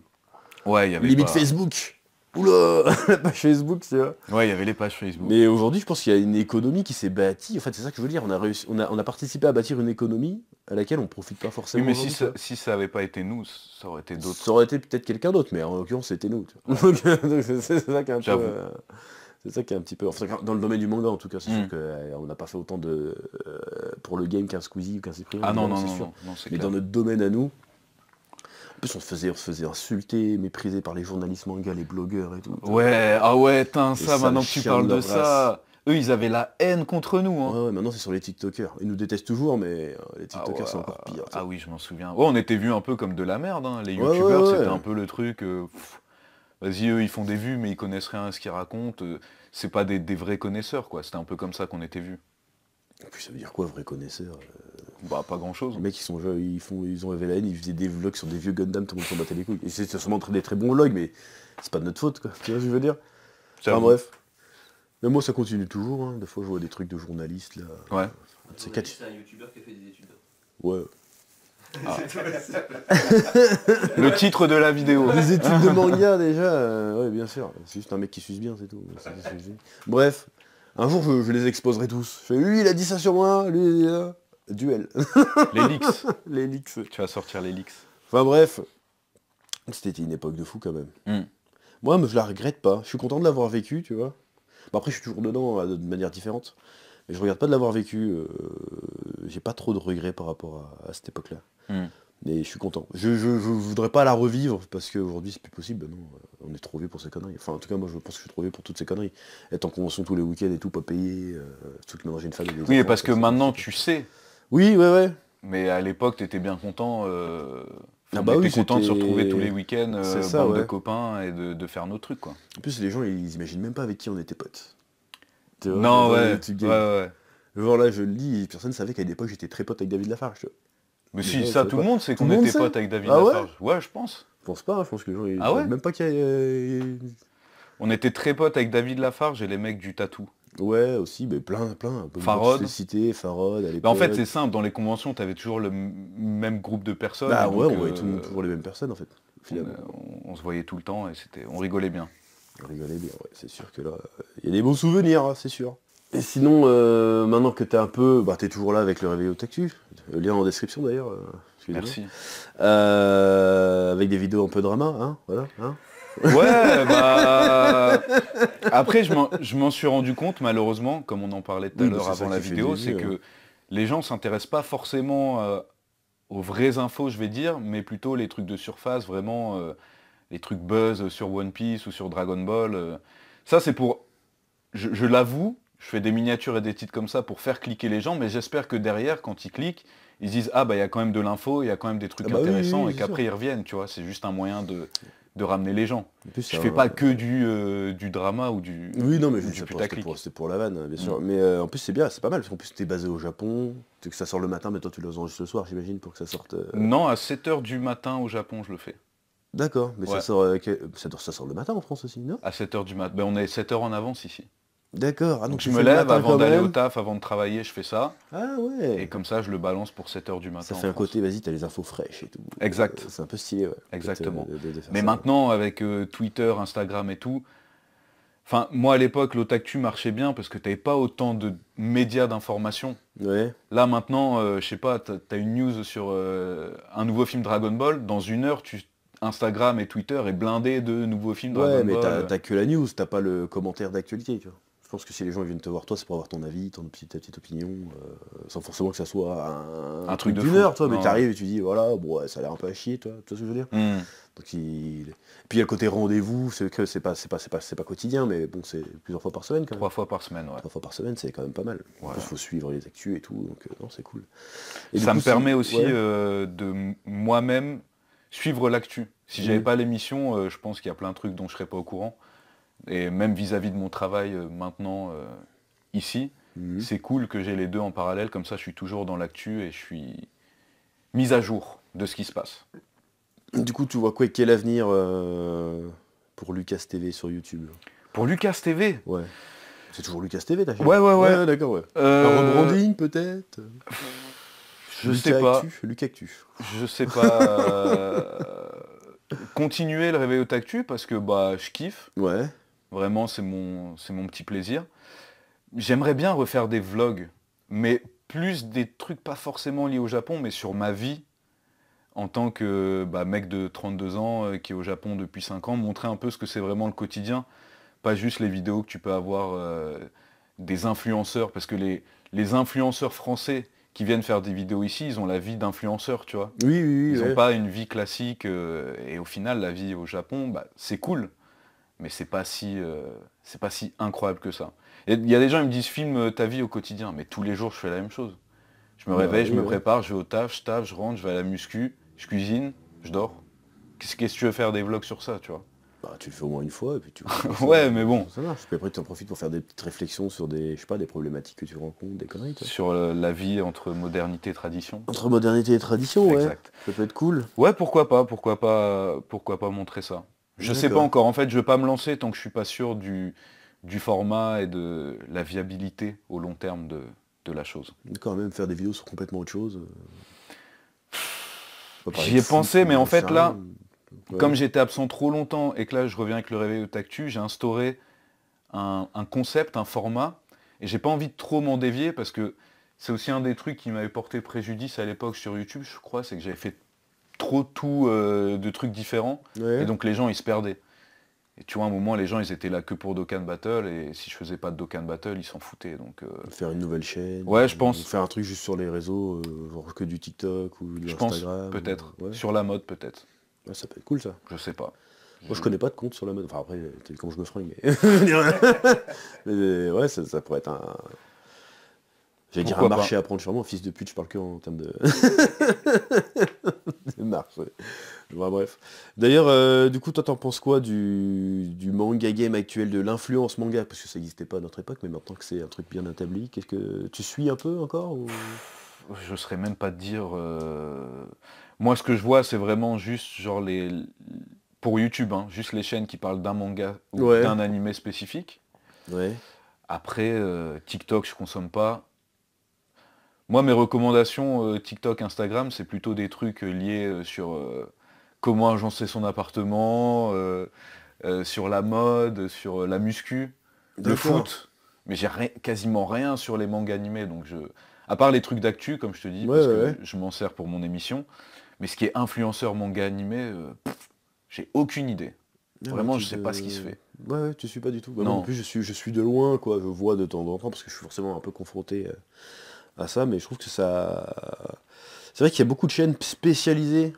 Ouais, il y avait Limite pas... Facebook. Oula, la page Facebook, tu vois. Ouais, il y avait les pages Facebook. Mais aujourd'hui, je pense qu'il y a une économie qui s'est bâtie. En fait, c'est ça que je veux dire. On a participé à bâtir une économie à laquelle on profite pas Oui, forcément. mais aujourd'hui, si ça avait pas été nous, ça aurait été d'autres. ça aurait été peut-être quelqu'un d'autre, mais en l'occurrence, c'était nous. Tu vois. Donc, c'est ça qui est un peu. J'avoue. C'est ça qui est un petit peu. Enfin, dans le domaine du manga, en tout cas, c'est sûr qu'on n'a pas fait autant de pour le game qu'un Squeezie ou qu'un Cyprien. Ah non, c'est sûr. non, c'est Mais clair. dans notre domaine à nous. En plus, on se faisait insulter, mépriser par les journalistes manga, les blogueurs et tout. Ouais, ah ouais, ça, sales maintenant que tu chiens parles de de ça, eux, ils avaient la haine contre nous. Hein. Ouais, maintenant c'est sur les TikTokers. Ils nous détestent toujours, mais les TikTokers ouais, c'est encore pire. Ah oui, je m'en souviens. Ouais, on était vus un peu comme de la merde. Hein. Les Ouais, youtubeurs, ouais, ouais. c'était un peu le truc. Vas-y, eux, ils font des vues, mais ils connaissent rien à ce qu'ils racontent. C'est pas des vrais connaisseurs, quoi. C'était un peu comme ça qu'on était vus. Et puis ça veut dire quoi, vrai connaisseur Bah, pas grand-chose. Les mecs ils ont révélé la haine, ils faisaient des vlogs sur des vieux Gundam, tout le monde s'en battait les couilles. Et c'est sûrement des très bons vlogs, mais c'est pas de notre faute, quoi. Tu vois ce que je veux dire? Enfin bref. Mais moi ça continue toujours, hein. Des fois je vois des trucs de journalistes là. Ouais. C'est C'est un youtubeur qui a fait des études. Ouais. Le titre de la vidéo. Des études de manga déjà, ouais bien sûr. C'est juste un mec qui suce bien, c'est tout. Bref, un jour je les exposerai tous. Je fais, lui il a dit ça sur moi, lui il a dit ça. Duel. Les leaks. Les leaks. Tu vas sortir les leaks. Enfin bref, c'était une époque de fou quand même. Moi, je la regrette pas. Je suis content de l'avoir vécu, tu vois. Bon, après, je suis toujours dedans de manière différente. Mais je regarde pas de l'avoir vécu. J'ai pas trop de regrets par rapport à cette époque-là. Mais je suis content. Je voudrais pas la revivre parce qu'aujourd'hui c'est plus possible. Non, on est trop vieux pour ces conneries. Enfin, en tout cas, moi, je pense que je suis trop vieux pour toutes ces conneries. Être en convention tous les week-ends et tout, pas payé. Surtout que maintenant j'ai une femme et des Oui, enfants, parce que ça, maintenant, c'est- tu sais. Oui, ouais. Mais à l'époque, t'étais bien content. Ah On bah était oui, content de se c'était- retrouver tous les week-ends, C'est ça, bande de ouais. copains et de faire nos trucs, quoi. En plus, les gens, ils imaginent même pas avec qui on était potes. Tu vois, Non, dans les ouais, YouTube ouais, games. ouais. Genre là, je le dis, personne ne savait qu'à l'époque j'étais très pote avec David Lafarge. Tu vois. Mais Les si, gens, ça, ils savaient tout le pas. monde sait Tout qu'on le monde était sait potes avec David Ah ouais Lafarge. Ouais, je pense. Je pense pas, je pense que les gens, ils Ah ouais savent même pas qu'il y a... On était très potes avec David Lafarge et les mecs du tatou. Ouais, aussi, mais plein. Farod. Cité, Farod, à l'époque. Bah, en fait, c'est simple, dans les conventions, t'avais toujours le même groupe de personnes. Bah et ouais, donc, on voyait toujours les mêmes personnes en fait, finalement. on se voyait tout le temps et on rigolait bien. On rigolait bien, ouais, c'est sûr que là, il y a des bons souvenirs, hein, c'est sûr. Et sinon, maintenant que t'es un peu... Bah t'es toujours là avec le Réveil au Tactu, le lien en description d'ailleurs. Excusez-moi. Merci. Avec des vidéos un peu drama, hein, voilà. Hein. Ouais, bah... Après, je m'en suis rendu compte, malheureusement, comme on en parlait tout à Oui, bah, l'heure c'est ça avant la qui fait vidéo, des c'est vues, que les gens s'intéressent pas forcément aux vraies infos, je vais dire, mais plutôt les trucs de surface, vraiment, les trucs buzz sur One Piece ou sur Dragon Ball. Ça, c'est pour... Je l'avoue, je fais des miniatures et des titres comme ça pour faire cliquer les gens, mais j'espère que derrière, quand ils cliquent, ils se disent « Ah, bah, il y a quand même de l'info, il y a quand même des trucs Ah bah oui, intéressants oui, et c'est qu'après, sûr. ils reviennent, tu vois. C'est juste un moyen de ramener les gens. En plus, Je fais pas que du drama ou du Oui, non, mais du c'était putaclic. c'était pour la vanne, bien sûr. Mm. Mais en plus, c'est bien, c'est pas mal, parce qu'en plus, t'es basé au Japon, que ça sort le matin, mais toi, tu l'enregistres le soir, j'imagine, pour que ça sorte... Non, à 7h du matin au Japon, je le fais. D'accord, mais Ouais. ça sort le matin en France aussi, non? À 7h du matin. Ben, on est 7h en avance ici. D'accord, ah, Donc tu je me fais le lève matin avant quand d'aller au même. taf, avant de travailler, je fais ça. Ah ouais. Et comme ça, je le balance pour 7h du matin. Ça en fait un France. côté, vas-y, t'as les infos fraîches et tout. Exact. C'est un peu stylé, ouais. Exactement. De faire Mais ça. maintenant, avec Twitter, Instagram et tout, enfin, moi à l'époque, l'Otaktu marchait bien parce que t'avais pas autant de médias d'information. Ouais. Là maintenant, je sais pas, t'as une news sur un nouveau film Dragon Ball, dans une heure, Instagram et Twitter est blindé de nouveaux films Ouais, Dragon mais Ball. t'as que la news, t'as pas le commentaire d'actualité, tu vois. Je pense que si les gens ils viennent te voir toi, c'est pour avoir ton avis, ta petite opinion, sans forcément que ça soit un truc de d'une fou. heure, toi, mais Non. t'arrives et tu dis voilà, bon, ouais, ça a l'air un peu à chier, toi, tu vois ce que je veux dire. Hmm. Donc puis il y a le côté rendez-vous, c'est que c'est pas quotidien, mais bon, c'est plusieurs fois par semaine quand même. 3 fois par semaine, ouais. 3 fois par semaine, c'est quand même pas mal. En Ouais. plus, faut suivre les actus et tout, donc non, c'est cool. Et du Ça coup, me permet aussi ouais. de moi-même suivre l'actu. Si j'avais Mhm. pas l'émission, je pense qu'il y a plein de trucs dont je serais pas au courant. Et même vis-à-vis de mon travail maintenant ici, Mhm. c'est cool que j'ai les deux en parallèle, comme ça je suis toujours dans l'actu et je suis mis à jour de ce qui se passe. Du coup, tu vois quoi, quel avenir pour Lucas TV sur YouTube? Pour Lucas TV, Ouais. C'est toujours Lucas TV, ta chaîne? Ouais. D'accord, ouais. Un euh, rebranding peut-être? je Lucas sais pas, Actu, Lucas Actu. je sais pas. Continuer le réveil au tactu parce que bah je kiffe. Ouais. Vraiment, c'est mon petit plaisir. J'aimerais bien refaire des vlogs, mais plus des trucs pas forcément liés au Japon, mais sur ma vie en tant que mec de 32 ans qui est au Japon depuis 5 ans, montrer un peu ce que c'est vraiment le quotidien, pas juste les vidéos que tu peux avoir des influenceurs, parce que les influenceurs français qui viennent faire des vidéos ici, ils ont la vie d'influenceurs, tu vois. Oui, Ils ouais. n'ont pas une vie classique, et au final, la vie au Japon, c'est cool, mais c'est pas si incroyable que ça. Il y a des gens qui me disent filme ta vie au quotidien, mais tous les jours je fais la même chose. Je me Bah réveille, oui, je me ouais. prépare, je vais au taf, je rentre, je vais à la muscu, je cuisine, je dors. Qu'est-ce que tu veux faire des vlogs sur ça, tu vois? Bah, tu le fais au moins une fois et puis tu Ouais, mais bon. Ça marche. Puis après, tu en profites pour faire des petites réflexions sur des, je sais pas, des problématiques que tu rencontres, des conneries, toi. Sur la vie entre modernité et tradition. Entre modernité et tradition, ouais. Exact. Ça peut être cool. Ouais, pourquoi pas montrer ça. Je sais pas D'accord. encore, en fait, je vais pas me lancer tant que je suis pas sûr du format et de la viabilité au long terme de la chose. Quand même faire des vidéos sur complètement autre chose. Pas parler J'y de ai foot, pensé, mais en j'en sais fait là, rien. Ouais. comme j'étais absent trop longtemps et que là je reviens avec le réveil au tactu, j'ai instauré un concept, un format, et j'ai pas envie de trop m'en dévier parce que c'est aussi un des trucs qui m'avait porté préjudice à l'époque sur YouTube, je crois, c'est que j'avais fait trop tout de trucs différents, Ouais. et donc les gens ils se perdaient. Et tu vois, à un moment, les gens ils étaient là que pour Dokkan Battle, et si je faisais pas de Dokkan Battle, ils s'en foutaient. Donc, Faire une nouvelle chaîne. Ouais, je pense. Ou faire un truc juste sur les réseaux, genre que du TikTok ou de je pense, Instagram. peut-être. Ouais. Sur la mode, peut-être. Ouais, ça peut être cool ça. Je sais pas. Moi je connais pas de compte sur la mode. Enfin après, t'as vu comment je me fringue, mais. Mais ouais, ça pourrait être un. J'allais dire un Pourquoi marché à prendre. Je suis vraiment un fils de pute, je parle que en termes de. de marche, ouais. Bon, bref. D'ailleurs, du coup, toi, t'en penses quoi du manga game actuel, de l'influence manga? Parce que ça n'existait pas à notre époque, mais maintenant que c'est un truc bien établi, qu'est-ce que. Tu suis un peu encore ou... Je saurais même pas te dire. Moi, ce que je vois, c'est vraiment juste genre pour YouTube, hein, juste les chaînes qui parlent d'un manga ou Ouais. d'un animé spécifique. Ouais. Après, TikTok, je consomme pas. Moi, mes recommandations TikTok, Instagram, c'est plutôt des trucs liés sur comment agencer son appartement, sur la mode, sur la muscu, le D'accord. foot. Mais j'ai quasiment rien sur les mangas animés, donc à part les trucs d'actu, comme je te dis, Ouais, parce ouais, que ouais. je m'en sers pour mon émission. Mais ce qui est influenceur manga animé, j'ai aucune idée. Ah, Vraiment, ouais, je sais pas ce qui se fait. Ouais, tu suis pas du tout. Bah, Non. moi, en plus, je suis de loin, quoi. Je vois de temps en temps, parce que je suis forcément un peu confronté à ça, mais je trouve que ça. C'est vrai qu'il y a beaucoup de chaînes spécialisées.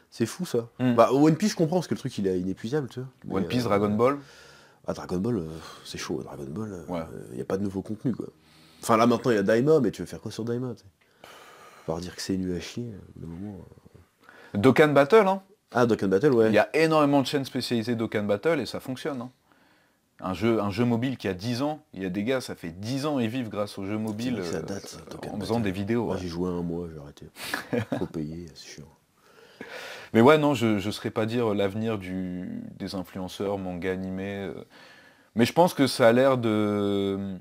C'est fou ça. Hmm. Bah One Piece je comprends parce que le truc il est inépuisable, tu vois. One Mais, Piece, Dragon Ball. Ah Dragon Ball, c'est chaud, Dragon Ball, Ouais. y a pas de nouveau contenu quoi. Enfin là maintenant il y a Daima, mais tu veux faire quoi sur Daima, tu sais? Faut dire que c'est nul à chier, au bout d'un moment. Dokkan Battle, hein. Ah Dokkan Battle, ouais. Il y a énormément de chaînes spécialisées Dokkan Battle et ça fonctionne. Hein. Un jeu mobile qui a 10 ans, il y a des gars, ça fait 10 ans ils vivent grâce au jeu mobile Ça date, ça, Dokkan en faisant Battle. des vidéos. Moi Ouais. j'ai joué un mois, j'ai arrêté. Faut payer, c'est chiant. Mais ouais, non, je ne saurais pas dire l'avenir des influenceurs, manga animés. Mais je pense que ça a l'air de...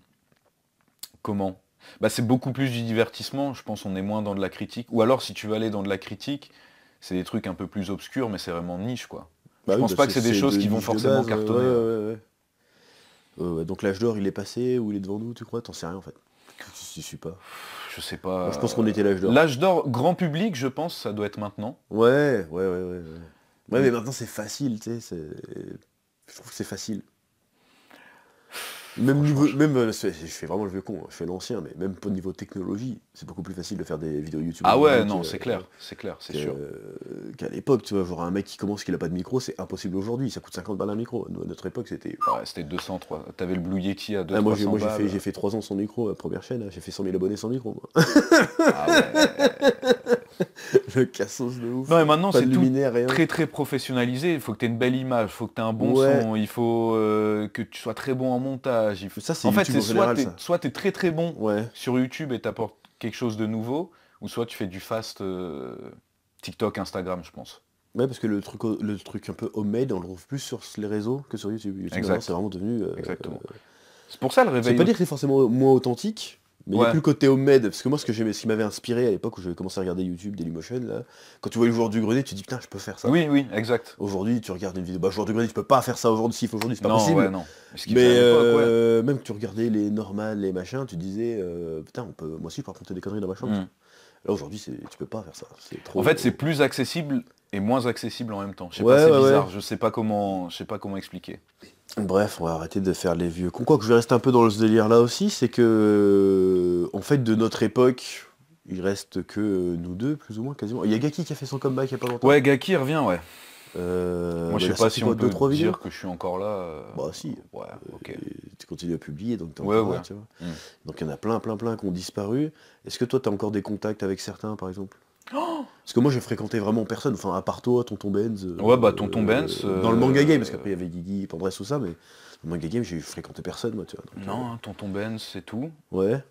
Comment? C'est beaucoup plus du divertissement, je pense qu'on est moins dans de la critique. Ou alors si tu veux aller dans de la critique, c'est des trucs un peu plus obscurs, mais c'est vraiment niche, quoi. Bah Je oui, pense pas que c'est des choses de qui vont niche de forcément base, cartonner. ouais. Ouais, donc l'âge d'or il est passé ou il est devant nous, tu crois? T'en sais rien en fait. Je suis pas. Je sais pas. Moi, je pense qu'on était l'âge d'or. L'âge d'or, grand public, je pense, ça doit être maintenant. Ouais. Ouais, mais maintenant c'est facile, tu sais. Je trouve que c'est facile. Même niveau, même, je fais vraiment le vieux con, je fais l'ancien, mais même au niveau technologie, c'est beaucoup plus facile de faire des vidéos YouTube. Ah ouais, numériques, non, c'est clair, c'est sûr. Qu'à l'époque, tu vois, genre un mec qui commence qu'il a pas de micro, c'est impossible aujourd'hui, ça coûte 50 balles un micro. Nous, à notre époque, c'était... Ouais, c'était 203. T'avais le Blue Yeti à 200 moi, balles. j'ai fait 3 ans sans micro, première chaîne, j'ai fait 100 000 abonnés sans micro, moi. Ah ouais. Le cassos de ouf. Non, et maintenant, Pas c'est de tout luminaire, rien. très très professionnalisé. Il faut que tu aies une belle image, il faut que tu aies un bon Ouais. son, il faut que tu sois très bon en montage. Ça, c'est En fait, YouTube c'est en général, ça. soit tu es très très bon Ouais. sur YouTube et t'apportes quelque chose de nouveau, ou soit tu fais du fast TikTok, Instagram, je pense. Ouais, parce que le truc un peu homemade, on le trouve plus sur les réseaux que sur YouTube. YouTube, Exact. maintenant, c'est vraiment devenu... Exactement. C'est pour ça le Ça réveil. veut pas dire que c'est forcément moins authentique, mais il n'y a Ouais. plus le côté homemade. Parce que moi, ce qui m'avait inspiré à l'époque où j'avais commencé à regarder YouTube, Dailymotion, là, quand tu vois le joueur du grenier, tu te dis putain, je peux faire ça. Oui, oui, exact. Aujourd'hui, tu regardes une vidéo, bah, joueur du grenier, tu peux pas faire ça aujourd'hui, s'il faut aujourd'hui, c'est pas Non, possible. ouais, non. Ce qu'il Mais fait à l'époque, ouais. même que tu regardais les normales, les machins, tu disais, putain, moi aussi, je peux raconter des conneries dans ma chambre. Mm. Là, aujourd'hui, tu peux pas faire ça. C'est trop. En fait, c'est plus accessible et moins accessible en même temps. Je sais Ouais, pas, c'est ouais, bizarre. ouais. Je sais pas comment expliquer. Bref, on va arrêter de faire les vieux cons. Quoi que je vais rester un peu dans ce délire là aussi, c'est que, en fait, de notre époque, il reste que nous deux, plus ou moins, quasiment. Il y a Gaki qui a fait son comeback il y a pas longtemps. Ouais, Gaki revient, ouais. bah, Moi, je il sais a pas sorti si quoi, on peut 2-3 vidéos. dire que je suis encore là. Bah si. Ouais, ok. Et tu continues à publier, donc t'es Ouais, encore ouais. là, tu vois. Mm. Donc il y en a plein qui ont disparu. Est-ce que toi, tu as encore des contacts avec certains, par exemple? Parce que moi, j'ai fréquenté vraiment personne, enfin, à part toi, Tonton Benz. Ouais, bah, Tonton Benz, Dans le manga game, parce qu'après, il y avait Guigui, Pandresse, tout ça, mais dans le manga game, j'ai fréquenté personne, moi, tu vois. Donc, Non, Tonton Ben, c'est tout. Ouais.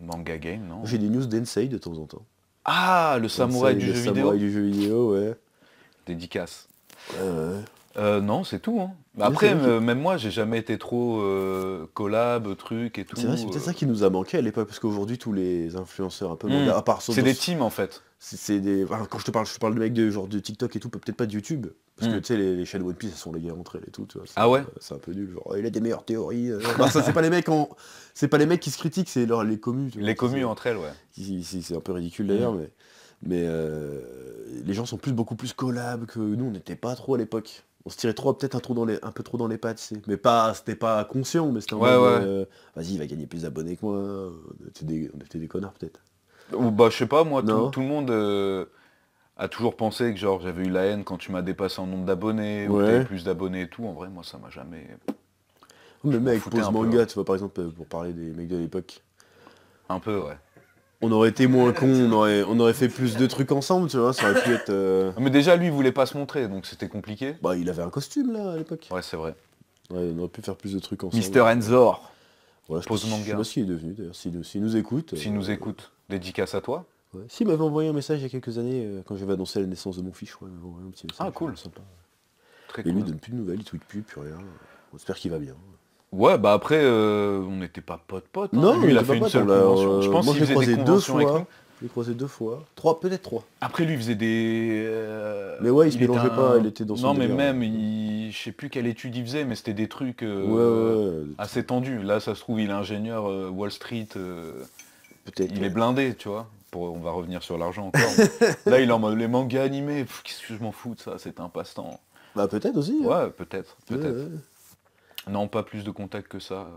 Manga Game, non. J'ai des news d'Ensei de temps en temps. Ah, le samouraï du le jeu samouraï vidéo. du jeu vidéo, ouais. Dédicace. Ouais. Non, c'est tout. Hein. Mais Après, c'est vrai même moi, j'ai jamais été trop collab, truc et tout. C'est vrai, c'est peut-être ça qui nous a manqué à l'époque, parce qu'aujourd'hui, tous les influenceurs un peu Mm. manga, à part C'est des teams, en fait. c'est des. Enfin, quand je parle de mecs de genre de TikTok et tout, peut-être pas de YouTube. Parce que Mm. tu sais, les chaînes One Piece, elles sont les guerres entre elles et tout, tu vois. Ah ouais C'est un peu nul, genre, il a des meilleures théories. Non, ça, c'est pas les mecs c'est pas les mecs qui se critiquent, c'est les commus. tu vois. Les commus C'est- entre elles, ouais. C'est un peu ridicule d'ailleurs, Mm. mais les gens sont beaucoup plus collab que nous, on n'était pas trop à l'époque. On se tirait peut-être un peu trop dans les pattes, tu sais. Mais c'était pas conscient, mais c'était en Ouais, mode, ouais. vas-y, il va gagner plus d'abonnés que moi. On était des connards peut-être. Ou bah, je sais pas, moi, Non. tout le monde a toujours pensé que genre j'avais eu la haine quand tu m'as dépassé en nombre d'abonnés, ou que Ouais. t'avais plus d'abonnés et tout. En vrai, moi, ça m'a jamais... Même m'en avec foutais Pose un peu, Manga, hein. tu vois, par exemple, pour parler des mecs de l'époque. Un peu, ouais. On aurait été moins cons, on aurait fait plus de trucs ensemble, tu vois, ça aurait pu être... Mais déjà, lui, il voulait pas se montrer, donc c'était compliqué. Bah, il avait un costume, là, à l'époque. Ouais, c'est vrai. Ouais, on aurait pu faire plus de trucs ensemble. Mister Enzor, Ouais, je Pose sais pas Manga. ce qu'il est devenu, d'ailleurs, s'il nous écoute. s'il nous écoute, dédicace à toi. Ouais. S'il m'avait envoyé un message il y a quelques années, quand j'avais annoncé la naissance de mon fils, je crois, il m'avait envoyé un petit message. Ah, cool. Sympa. Très Et lui, cool. il donne plus de nouvelles, il tweet plus rien. On espère qu'il va bien. Ouais, bah après, on n'était pas potes-potes. Hein. Non, lui, il on a était fait pas une potes, seule on l'a, convention. Je pense moi, qu'il je l'ai faisait des croisé deux conventions avec fois. nous. Je l'ai croisé 2 fois. 3, peut-être 3. Après, lui, il faisait des... Mais ouais, il se était mélangeait pas, il était dans son Non, mais délire. même, je sais plus quelle étude il faisait, mais c'était des trucs Ouais. assez tendus. Là, ça se trouve, il est ingénieur Wall Street, Peut-être. il ouais. est blindé, tu vois. On va revenir sur l'argent encore. mais là, il est en mode les mangas animés, qu'est-ce que je m'en fous de ça, c'est un passe-temps. Bah, peut-être aussi. hein. Ouais, peut-être. Ouais. Non, pas plus de contacts que ça.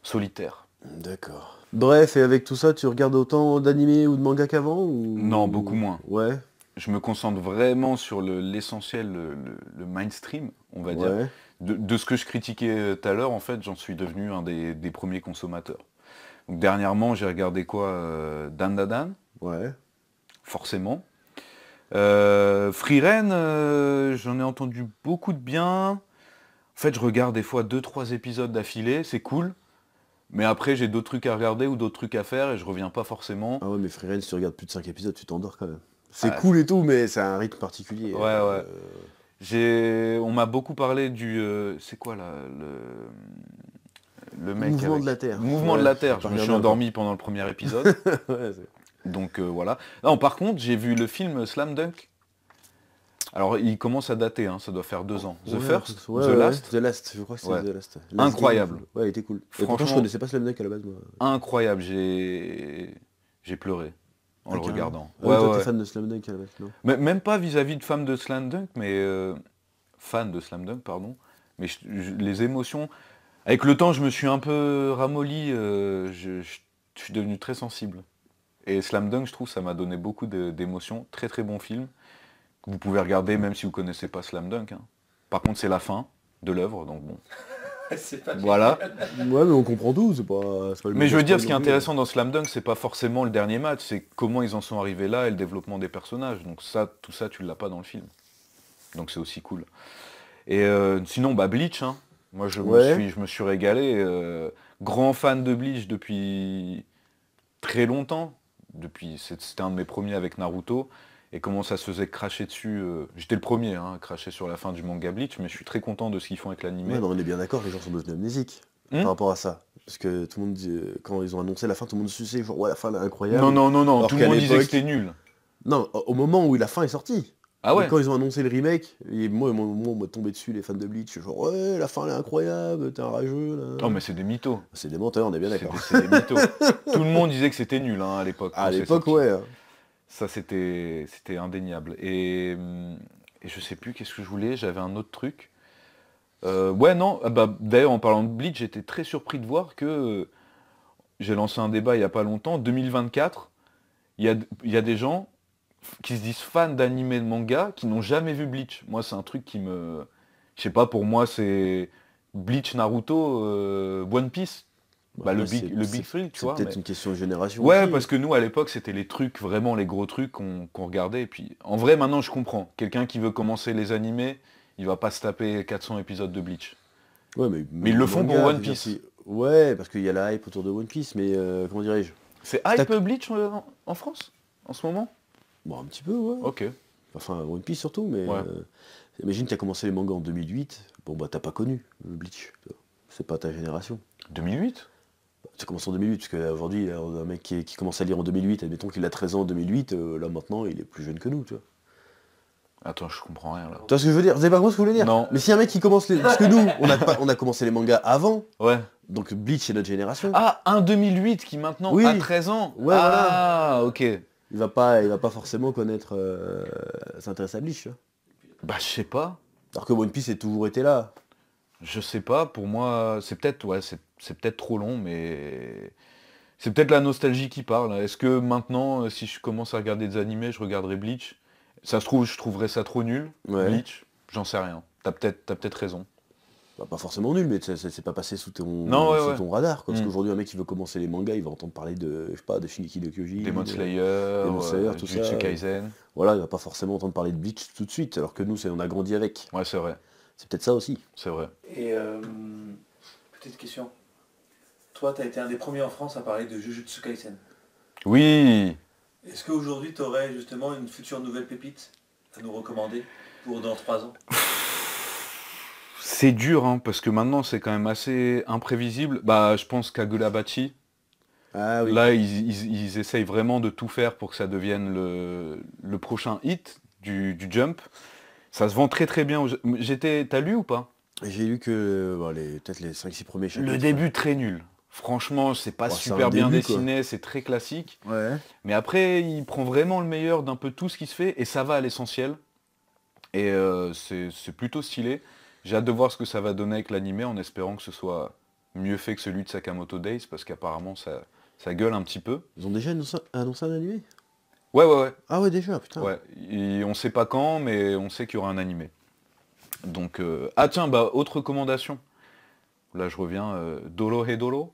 Solitaire. D'accord. Bref, et avec tout ça, tu regardes autant d'animés ou de mangas qu'avant ou... Non, beaucoup moins. Ouais. Je me concentre vraiment sur l'essentiel, le mainstream, on va dire. Ouais. De ce que je critiquais tout à l'heure, en fait, j'en suis devenu un des premiers consommateurs. Donc, dernièrement, j'ai regardé quoi Dan Da Dan, Ouais. forcément. Frieren, j'en ai entendu beaucoup de bien. En fait, je regarde des fois 2-3 épisodes d'affilée, c'est cool. Mais après, j'ai d'autres trucs à regarder ou d'autres trucs à faire et je reviens pas forcément. Ah ouais, mais Frieren, si tu regardes plus de 5 épisodes, tu t'endors quand même. C'est Ah. cool et tout, mais c'est un rythme particulier. Ouais. On m'a beaucoup parlé du... c'est quoi là le mec Mouvement avec- de la Terre. Mouvement Ouais, de la Terre. j'ai Je pas me suis regardé endormi pendant le premier épisode. Ouais, Donc voilà. Non, par contre, j'ai vu le film Slam Dunk. Alors, il commence à dater, hein, ça doit faire 2 ans. The First, The Last, The Last, je crois que c'est Ouais. The Last. Incroyable. Ouais, il était cool. Et pourtant, je Franchement- connaissais pas Slam Dunk à la base, moi. incroyable. J'ai pleuré en le carrément. regardant. Ah ouais, toi, ouais. t'es fan de Slam Dunk à la base, non? Même pas vis-à-vis de fan de Slam Dunk, mais fan de Slam Dunk, pardon. Mais les émotions. Avec le temps, je me suis un peu ramolli, je suis devenu très sensible. Et Slam Dunk, je trouve, ça m'a donné beaucoup d'émotions. Très très bon film, que vous pouvez regarder même si vous connaissez pas Slam Dunk, hein. Par contre, c'est la fin de l'œuvre, donc bon. C'est pas Voilà. Ouais, mais on comprend tout, c'est pas le Mais je veux dire, ce qui est non plus. intéressant dans Slam Dunk, c'est pas forcément le dernier match, c'est comment ils en sont arrivés là et le développement des personnages. Donc ça, tout ça, tu l'as pas dans le film. Donc c'est aussi cool. Et sinon, bah Bleach, hein. Moi Ouais. je me suis régalé. Grand fan de Bleach depuis très longtemps. C'était un de mes premiers avec Naruto. Et comment ça se faisait cracher dessus. J'étais le premier à cracher sur la fin du manga Bleach, mais je suis très content de ce qu'ils font avec l'animé. Ouais, non, on est bien d'accord, les gens sont devenus amnésiques Hmm. par rapport à ça. Parce que tout le monde dit, quand ils ont annoncé la fin, tout le monde se disait genre ouais la fin elle est incroyable. Non, Alors tout le qu'à monde disait que l'époque- c'était nul. Non, au moment où la fin est sortie. Ah ouais. Et quand ils ont annoncé le remake, et moi on m'a tombé dessus les fans de Bleach, genre ouais la fin elle est incroyable, t'es un rageux là. Oh mais c'est des mythos. C'est des menteurs, on est bien d'accord. C'est des mythos. Tout le monde disait que c'était nul à l'époque. À quand c'est l'époque sorti. ouais. Hein. Ça c'était indéniable. Et je sais plus qu'est-ce que je voulais, j'avais un autre truc. Ouais non, d'ailleurs en parlant de Bleach, j'étais très surpris de voir que j'ai lancé un débat il n'y a pas longtemps, 2024, il y a des gens qui se disent fans d'anime et de manga qui n'ont jamais vu Bleach. Moi c'est un truc qui me... Je sais pas, pour moi c'est Bleach, Naruto, One Piece. Bah, le Ouais, Big Three, tu c'est vois. peut-être mais- une question de génération. Ouais, aussi. parce que nous, à l'époque, c'était les trucs, vraiment les gros trucs qu'on regardait. Et puis, en vrai, maintenant, je comprends. Quelqu'un qui veut commencer les animés, il va pas se taper 400 épisodes de Bleach. Ouais, Mais ils le font pour One Piece. Ouais, parce qu'il y a la hype autour de One Piece, mais comment dirais-je? C'est hype Bleach en France, en ce moment? Bon, un petit peu, ouais. Ok. Enfin, One Piece surtout, mais Ouais. imagine t'as commencé les mangas en 2008, bon bah t'as pas connu le Bleach, tu vois. C'est pas ta génération. 2008? Tu commences en 2008, parce qu'aujourd'hui, un mec qui commence à lire en 2008, admettons qu'il a 13 ans en 2008, là maintenant il est plus jeune que nous, tu vois. Attends, je comprends rien là. Tu vois ce que je veux dire? Vous savez pas quoi ce que je voulais dire? Non. Mais si un mec qui commence les... Parce que nous, on a commencé les mangas avant, Ouais. donc Bleach c'est notre génération. Ah, un 2008 qui maintenant Oui. a 13 ans. Ouais, ah, ok. Il va pas forcément connaître... s'intéresser à Bleach, tu vois. Bah, je sais pas. Alors que One Piece a toujours été là. Je sais pas, pour moi, c'est peut-être c'est peut-être trop long, mais c'est peut-être la nostalgie qui parle. Est-ce que maintenant, si je commence à regarder des animés, je regarderai Bleach? Ça se trouve, je trouverais ça trop nul. Ouais. Bleach, j'en sais rien. T'as peut-être raison. Bah, pas forcément nul, mais c'est pas passé sous ton, Non, ouais, sous ouais. ton radar. Quoi. Parce Mm. qu'aujourd'hui, un mec qui veut commencer les mangas, il va entendre parler de, je sais pas, de Shingeki no Kyojin. Demon de- Slayer, Demon Slayer, tout Jujutsu ça. Kaisen. Voilà, il va pas forcément entendre parler de Bleach tout de suite, alors que nous, on a grandi avec. Ouais, c'est vrai, C'est peut-être ça aussi. c'est vrai. Et petite question. Toi, t'as été un des premiers en France à parler de Jujutsu Kaisen. Oui, Est-ce qu'aujourd'hui, tu aurais justement une future nouvelle pépite à nous recommander pour dans 3 ans? c'est dur, hein, parce que maintenant, c'est quand même assez imprévisible. Bah, je pense qu'Agulabachi, Ah oui. là, ils essayent vraiment de tout faire pour que ça devienne le prochain hit du Jump. Ça se vend très très bien. T'as lu ou pas? J'ai lu que bon, peut-être les 5-6 premiers chapitres. Le début très nul. Franchement, c'est pas Oh, c'est super un bien début, quoi. dessiné, c'est très classique. Ouais. Mais après, il prend vraiment le meilleur d'un peu tout ce qui se fait et ça va à l'essentiel. Et c'est plutôt stylé. J'ai hâte de voir ce que ça va donner avec l'animé en espérant que ce soit mieux fait que celui de Sakamoto Days parce qu'apparemment ça gueule un petit peu. Ils ont déjà annoncé un animé? Ouais. Ah ouais, déjà, putain. Ouais. Et on sait pas quand, mais on sait qu'il y aura un animé. Donc, ah tiens, bah autre recommandation. Là je reviens, Dolo Hedoro,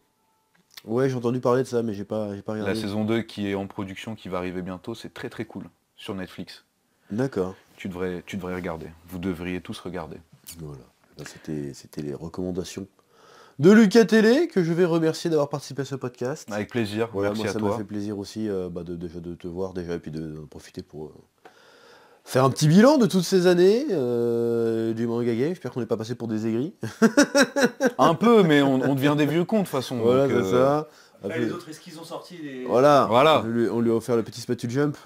Ouais, j'ai entendu parler de ça, mais j'ai pas regardé. la saison 2 qui est en production, qui va arriver bientôt, c'est très très cool sur Netflix. D'accord. Tu devrais regarder. Vous devriez tous regarder. Voilà. Bah, c'était les recommandations de Lucas Télé, que je vais remercier d'avoir participé à ce podcast. Avec plaisir, Voilà, merci moi à ça m'a toi. fait plaisir aussi de te voir déjà et puis de profiter pour faire un petit bilan de toutes ces années du manga game. J'espère qu'on n'est pas passé pour des aigris. Un peu, mais on devient des vieux cons de toute façon. Voilà, donc, c'est ça. Après, les autres, est-ce qu'ils ont sorti les... Voilà. Voilà. On lui a offert le petit Spatule Jump,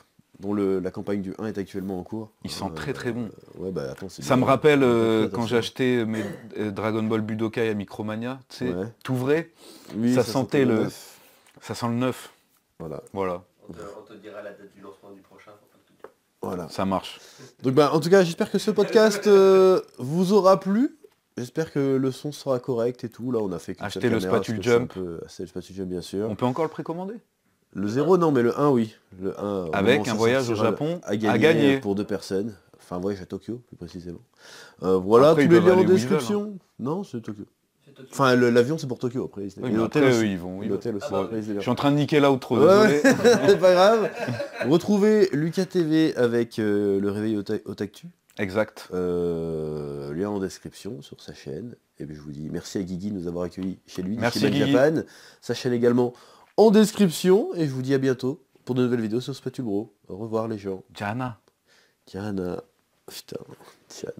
dont la campagne du 1 est actuellement en cours. Il sent très très bon. Ouais, bah attends, c'est Ça bien. me rappelle Fais quand attention. j'ai acheté mes Dragon Ball Budokai à Micromania, tu sais, Ouais. tout vrai, Oui, ça sentait le- neuf. ça sent le neuf. Voilà, Voilà, On te dira la date du lancement du prochain. Faut pas que tu- voilà. ça marche. Donc bah en tout cas j'espère que ce podcast vous aura plu. J'espère que le son sera correct et tout. Là, on a fait qu'une Achetez seule le caméra, Spatule parce que c'est Jump. Acheter le Spatule Jump, bien sûr. On peut encore le précommander. Le 0, non, mais le 1, oui. Le 1, au Avec moment où un ça voyage au sortira, Japon à à gagner gagner. pour 2 personnes. Enfin, un voyage à Tokyo, plus précisément. Voilà, Après, tous ils les peuvent liens en aller où ils description. Non, c'est Tokyo. C'est Tokyo. Enfin, l'avion, c'est pour Tokyo, après. Oui, Et mais l'hôtel après, aussi. eux, ils vont. L'hôtel aussi. Ah bah après, ils se Je démerdent. suis en train de niquer l'outro, Ouais, désolé. c'est pas grave. Retrouvez Lucas TV avec le réveil au Tactu. Exact. Lien en description sur sa chaîne. Et puis je vous dis merci à Guigui de nous avoir accueillis chez lui, Merci, chez Bad Guigui. Japan. Sa chaîne également en description. Et je vous dis à bientôt pour de nouvelles vidéos sur Spatule Bro. Au revoir les gens. Jana. Tiana. Putain, Tiana.